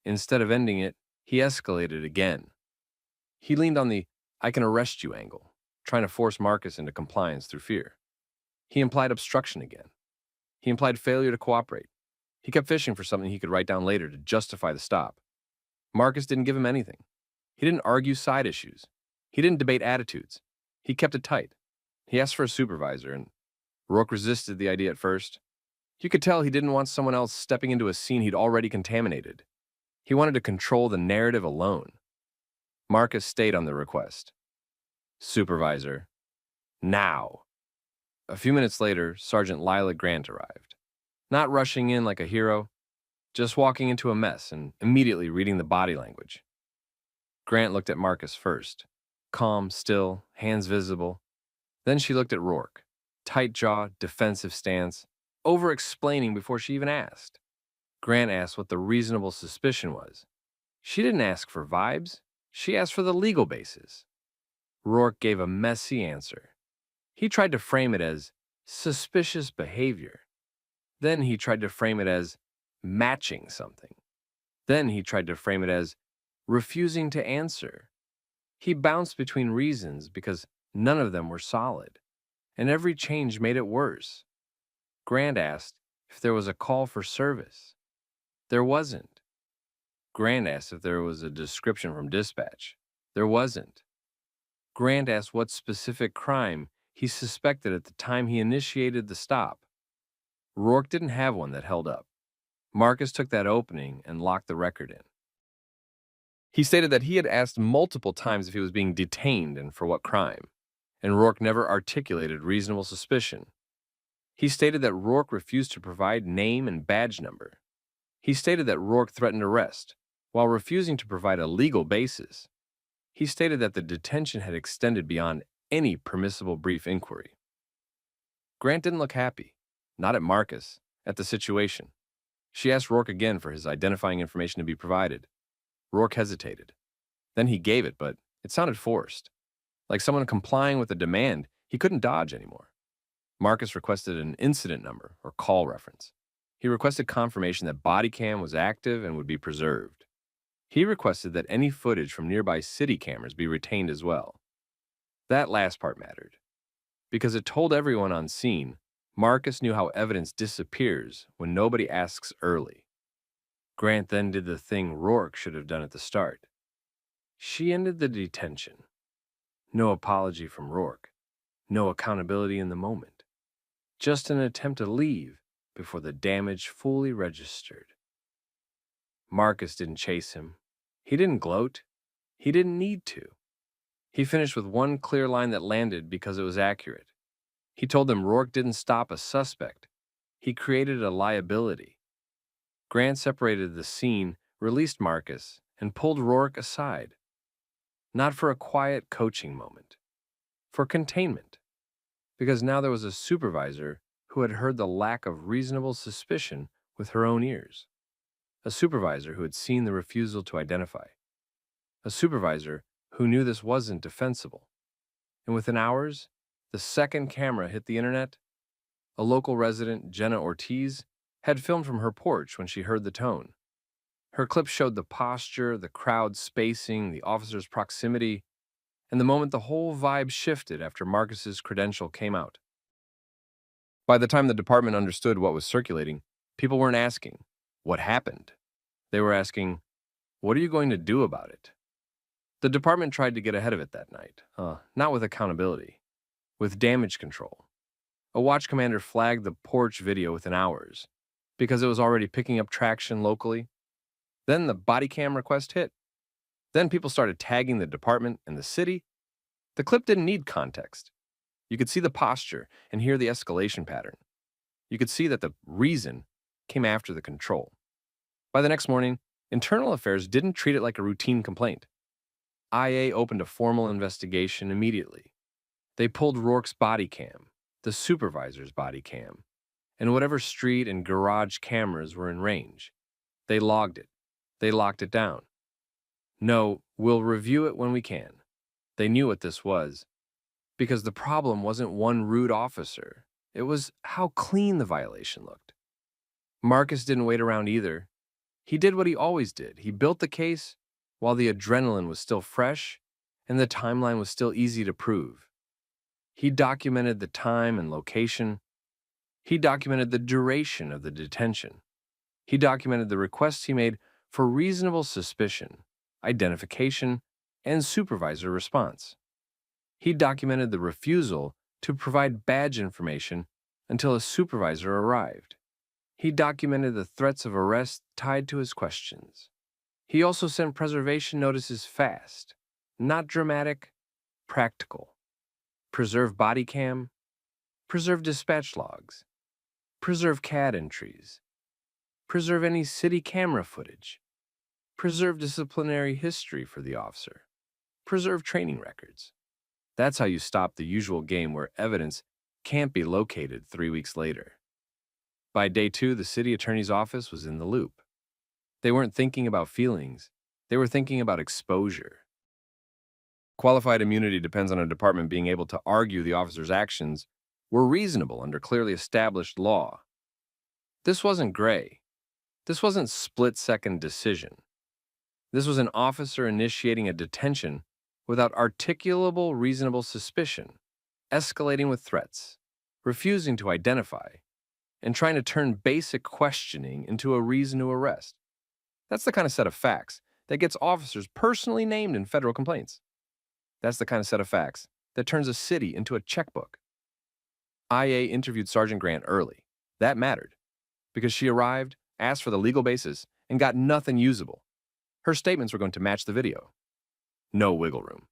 Instead of ending it, he escalated again. He leaned on the "I can arrest you" angle, trying to force Marcus into compliance through fear. He implied obstruction again. He implied failure to cooperate. He kept fishing for something he could write down later to justify the stop. Marcus didn't give him anything. He didn't argue side issues. He didn't debate attitudes. He kept it tight. He asked for a supervisor, and Rourke resisted the idea at first. You could tell he didn't want someone else stepping into a scene he'd already contaminated. He wanted to control the narrative alone. Marcus stayed on the request. Supervisor. Now. A few minutes later, Sergeant Lila Grant arrived. Not rushing in like a hero, just walking into a mess and immediately reading the body language. Grant looked at Marcus first. Calm, still, hands visible. Then she looked at Rourke. Tight jaw, defensive stance, over-explaining before she even asked. Grant asked what the reasonable suspicion was. She didn't ask for vibes. She asked for the legal basis. Rourke gave a messy answer. He tried to frame it as suspicious behavior. Then he tried to frame it as matching something. Then he tried to frame it as refusing to answer. He bounced between reasons because none of them were solid, and every change made it worse. Grant asked if there was a call for service. There wasn't. Grant asked if there was a description from dispatch. There wasn't. Grant asked what specific crime he suspected at the time he initiated the stop. Rourke didn't have one that held up. Marcus took that opening and locked the record in. He stated that he had asked multiple times if he was being detained and for what crime, and Rourke never articulated reasonable suspicion. He stated that Rourke refused to provide name and badge number. He stated that Rourke threatened arrest, while refusing to provide a legal basis. He stated that the detention had extended beyond any permissible brief inquiry. Grant didn't look happy, not at Marcus, at the situation. She asked Rourke again for his identifying information to be provided. Rourke hesitated. Then he gave it, but it sounded forced, like someone complying with a demand he couldn't dodge anymore. Marcus requested an incident number or call reference. He requested confirmation that Bodycam was active and would be preserved. He requested that any footage from nearby city cameras be retained as well. That last part mattered, because it told everyone on scene Marcus knew how evidence disappears when nobody asks early. Grant then did the thing Rourke should have done at the start. She ended the detention. No apology from Rourke. No accountability in the moment. Just an attempt to leave before the damage fully registered. Marcus didn't chase him. He didn't gloat. He didn't need to. He finished with one clear line that landed because it was accurate. He told them Rourke didn't stop a suspect. He created a liability. Grant separated the scene, released Marcus, and pulled Rourke aside. Not for a quiet coaching moment. For containment. Because now there was a supervisor who had heard the lack of reasonable suspicion with her own ears. A supervisor who had seen the refusal to identify. A supervisor who knew this wasn't defensible. And within hours, the second camera hit the internet. A local resident, Jenna Ortiz, had filmed from her porch when she heard the tone. Her clip showed the posture, the crowd spacing, the officer's proximity, and the moment the whole vibe shifted after Marcus's credential came out. By the time the department understood what was circulating, people weren't asking, "What happened?" They were asking, "What are you going to do about it?" The department tried to get ahead of it that night, not with accountability, with damage control. A watch commander flagged the porch video within hours because it was already picking up traction locally. Then the Bodycam request hit. Then people started tagging the department and the city. The clip didn't need context. You could see the posture and hear the escalation pattern. You could see that the reason came after the control. By the next morning, Internal Affairs didn't treat it like a routine complaint. IA opened a formal investigation immediately. They pulled Rourke's body cam, the supervisor's body cam, and whatever street and garage cameras were in range. They logged it. They locked it down. No, we'll review it when we can. They knew what this was. Because the problem wasn't one rude officer. It was how clean the violation looked. Marcus didn't wait around either. He did what he always did. He built the case while the adrenaline was still fresh and the timeline was still easy to prove. He documented the time and location. He documented the duration of the detention. He documented the requests he made for reasonable suspicion, identification, and supervisor response. He documented the refusal to provide badge information until a supervisor arrived. He documented the threats of arrest tied to his questions. He also sent preservation notices fast, not dramatic, practical. Preserve body cam, preserve dispatch logs, preserve CAD entries, preserve any city camera footage, preserve disciplinary history for the officer, preserve training records. That's how you stop the usual game where evidence can't be located 3 weeks later. By day 2, the city attorney's office was in the loop. They weren't thinking about feelings. They were thinking about exposure. Qualified immunity depends on a department being able to argue the officer's actions were reasonable under clearly established law. This wasn't gray. This wasn't split-second decision. This was an officer initiating a detention without articulable reasonable suspicion, escalating with threats, refusing to identify, and trying to turn basic questioning into a reason to arrest. That's the kind of set of facts that gets officers personally named in federal complaints. That's the kind of set of facts that turns a city into a checkbook. IA interviewed Sergeant Grant early. That mattered, because she arrived, asked for the legal basis, and got nothing usable. Her statements were going to match the video. No wiggle room.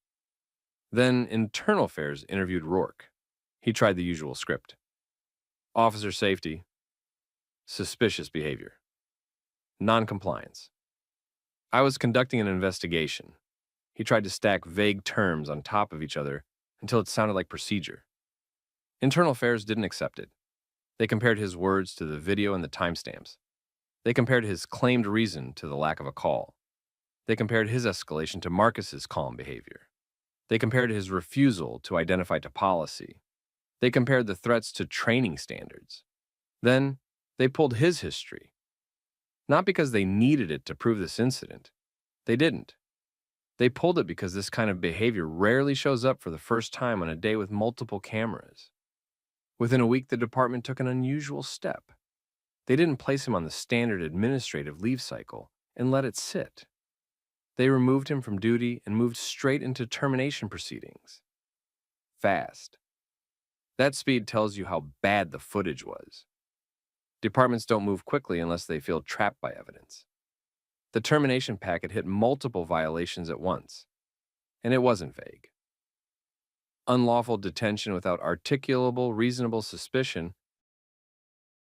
Then Internal Affairs interviewed Rourke. He tried the usual script. Officer safety, suspicious behavior, non-compliance. I was conducting an investigation. He tried to stack vague terms on top of each other until it sounded like procedure. Internal Affairs didn't accept it. They compared his words to the video and the timestamps. They compared his claimed reason to the lack of a call. They compared his escalation to Marcus's calm behavior. They compared his refusal to identify to policy. They compared the threats to training standards. Then, they pulled his history. Not because they needed it to prove this incident. They didn't. They pulled it because this kind of behavior rarely shows up for the first time on a day with multiple cameras. Within a week, the department took an unusual step. They didn't place him on the standard administrative leave cycle and let it sit. They removed him from duty and moved straight into termination proceedings. Fast. That speed tells you how bad the footage was. Departments don't move quickly unless they feel trapped by evidence. The termination packet hit multiple violations at once, and it wasn't vague. Unlawful detention without articulable reasonable suspicion,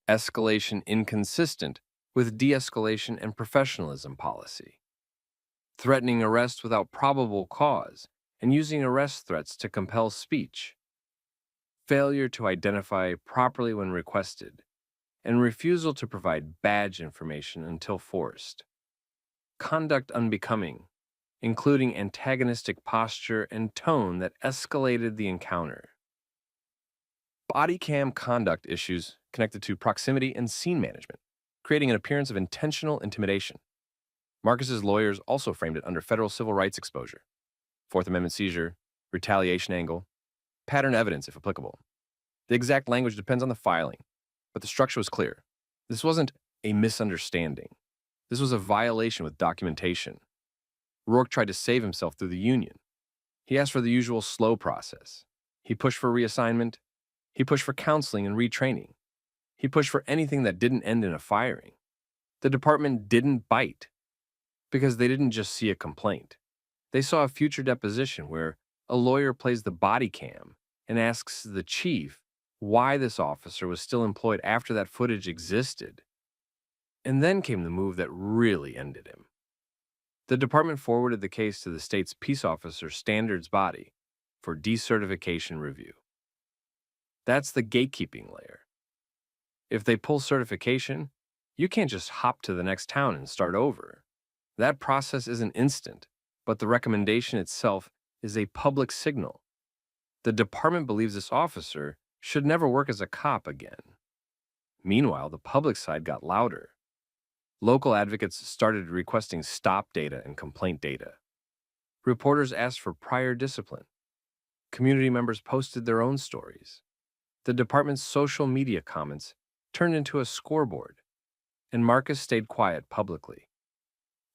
escalation inconsistent with de-escalation and professionalism policy, threatening arrest without probable cause and using arrest threats to compel speech, failure to identify properly when requested, and refusal to provide badge information until forced. Conduct unbecoming, including antagonistic posture and tone that escalated the encounter. Bodycam conduct issues connected to proximity and scene management, creating an appearance of intentional intimidation. Marcus's lawyers also framed it under federal civil rights exposure, Fourth Amendment seizure, retaliation angle, pattern evidence if applicable. The exact language depends on the filing, but the structure was clear. This wasn't a misunderstanding. This was a violation with documentation. Rourke tried to save himself through the union. He asked for the usual slow process. He pushed for reassignment. He pushed for counseling and retraining. He pushed for anything that didn't end in a firing. The department didn't bite because they didn't just see a complaint. They saw a future deposition where a lawyer plays the body cam and asks the chief why this officer was still employed after that footage existed. And then came the move that really ended him. The department forwarded the case to the state's peace officer standards body for decertification review. That's the gatekeeping layer. If they pull certification, you can't just hop to the next town and start over. That process isn't instant, but the recommendation itself is a public signal. The department believes this officer should never work as a cop again. Meanwhile, the public side got louder. Local advocates started requesting stop data and complaint data. Reporters asked for prior discipline. Community members posted their own stories. The department's social media comments turned into a scoreboard, and Marcus stayed quiet publicly.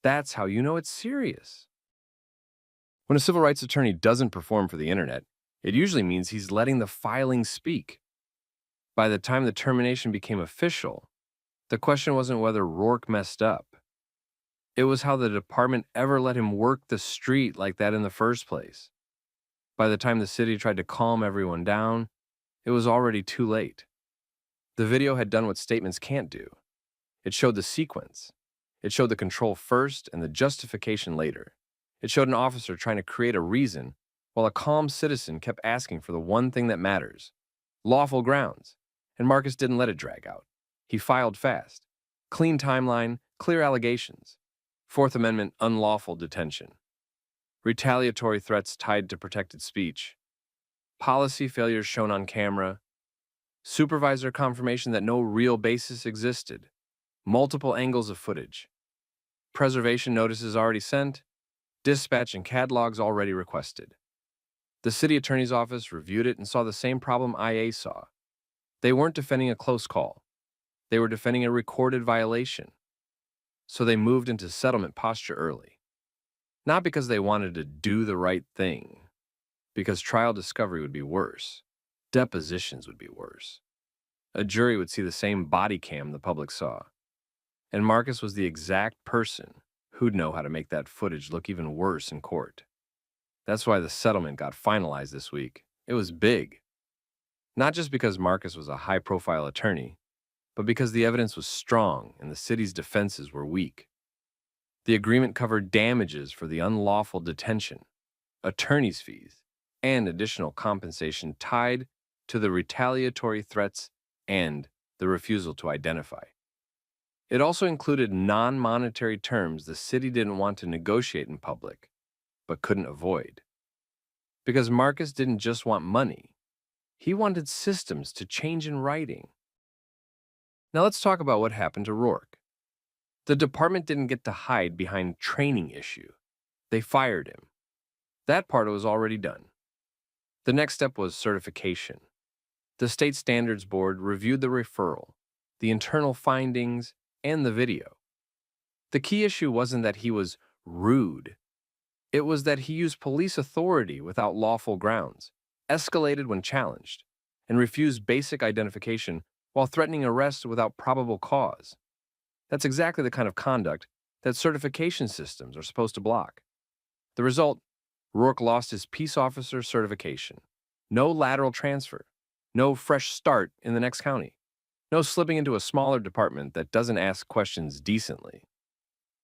That's how you know it's serious. When a civil rights attorney doesn't perform for the internet, it usually means he's letting the filing speak. By the time the termination became official, the question wasn't whether Rourke messed up. It was how the department ever let him work the street like that in the first place. By the time the city tried to calm everyone down, it was already too late. The video had done what statements can't do. It showed the sequence. It showed the control first and the justification later. It showed an officer trying to create a reason while a calm citizen kept asking for the one thing that matters, lawful grounds, and Marcus didn't let it drag out. He filed fast. Clean timeline, clear allegations. Fourth Amendment unlawful detention. Retaliatory threats tied to protected speech. Policy failures shown on camera. Supervisor confirmation that no real basis existed. Multiple angles of footage. Preservation notices already sent. Dispatch and catalogs already requested. The city attorney's office reviewed it and saw the same problem IA saw. They weren't defending a close call. They were defending a recorded violation. So they moved into settlement posture early. Not because they wanted to do the right thing, because trial discovery would be worse. Depositions would be worse. A jury would see the same body cam the public saw. And Marcus was the exact person who'd know how to make that footage look even worse in court. That's why the settlement got finalized this week. It was big. Not just because Marcus was a high-profile attorney, but because the evidence was strong and the city's defenses were weak. The agreement covered damages for the unlawful detention, attorney's fees, and additional compensation tied to the retaliatory threats and the refusal to identify. It also included non-monetary terms the city didn't want to negotiate in public, but couldn't avoid. Because Marcus didn't just want money, he wanted systems to change in writing. Now let's talk about what happened to Rourke. The department didn't get to hide behind training issue. They fired him. That part was already done. The next step was certification. The State Standards Board reviewed the referral, the internal findings, and the video. The key issue wasn't that he was rude. It was that he used police authority without lawful grounds, escalated when challenged, and refused basic identification while threatening arrest without probable cause. That's exactly the kind of conduct that certification systems are supposed to block. The result, Rourke lost his peace officer certification. No lateral transfer. No fresh start in the next county. No slipping into a smaller department that doesn't ask questions decently.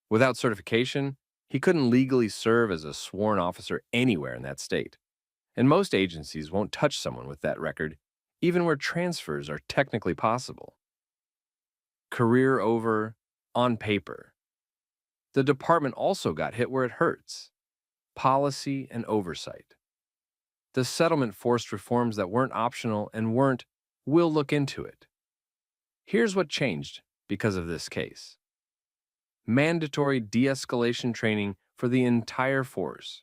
Without certification, he couldn't legally serve as a sworn officer anywhere in that state. And most agencies won't touch someone with that record, even where transfers are technically possible. Career over on paper. The department also got hit where it hurts: policy and oversight. The settlement forced reforms that weren't optional and weren't, "we'll look into it." Here's what changed because of this case. Mandatory de-escalation training for the entire force,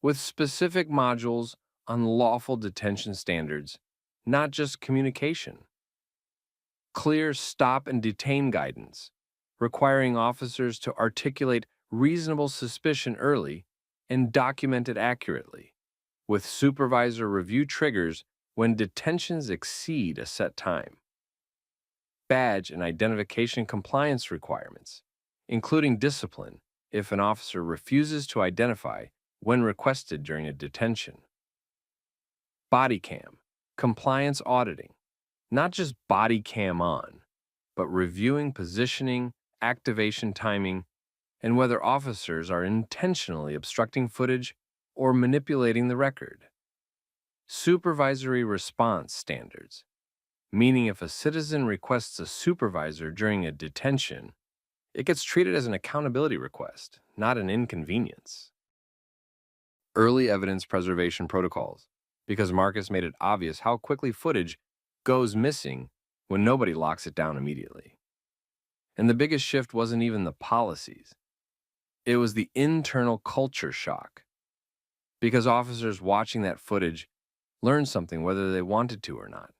with specific modules on lawful detention standards, not just communication. Clear stop and detain guidance, requiring officers to articulate reasonable suspicion early and document it accurately, with supervisor review triggers when detentions exceed a set time. Badge and identification compliance requirements, including discipline if an officer refuses to identify when requested during a detention. Bodycam, compliance auditing, not just body cam on, but reviewing positioning, activation timing, and whether officers are intentionally obstructing footage or manipulating the record. Supervisory response standards, meaning if a citizen requests a supervisor during a detention, it gets treated as an accountability request, not an inconvenience. Early evidence preservation protocols, because Marcus made it obvious how quickly footage goes missing when nobody locks it down immediately. And the biggest shift wasn't even the policies. It was the internal culture shock. Because officers watching that footage learned something whether they wanted to or not.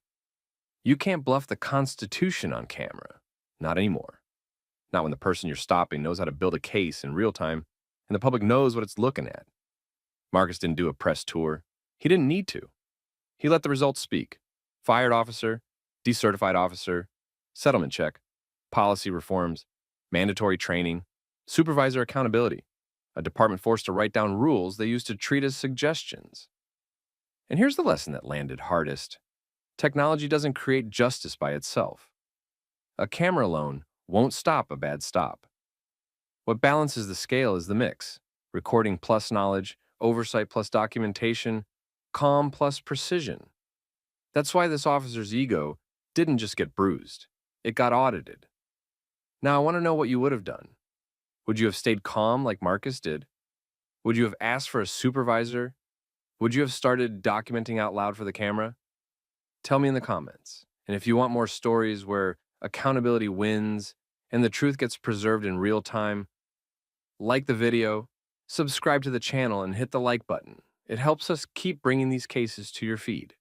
You can't bluff the Constitution on camera. Not anymore. Not when the person you're stopping knows how to build a case in real time and the public knows what it's looking at. Marcus didn't do a press tour. He didn't need to. He let the results speak. Fired officer, decertified officer, settlement check, policy reforms, mandatory training, supervisor accountability, a department forced to write down rules they used to treat as suggestions. And here's the lesson that landed hardest. Technology doesn't create justice by itself. A camera alone won't stop a bad stop. What balances the scale is the mix: recording plus knowledge, oversight plus documentation, calm plus precision. That's why this officer's ego didn't just get bruised. It got audited. Now I want to know what you would have done. Would you have stayed calm like Marcus did? Would you have asked for a supervisor? Would you have started documenting out loud for the camera? Tell me in the comments. And if you want more stories where accountability wins and the truth gets preserved in real time, like the video, subscribe to the channel, and hit the like button. It helps us keep bringing these cases to your feed.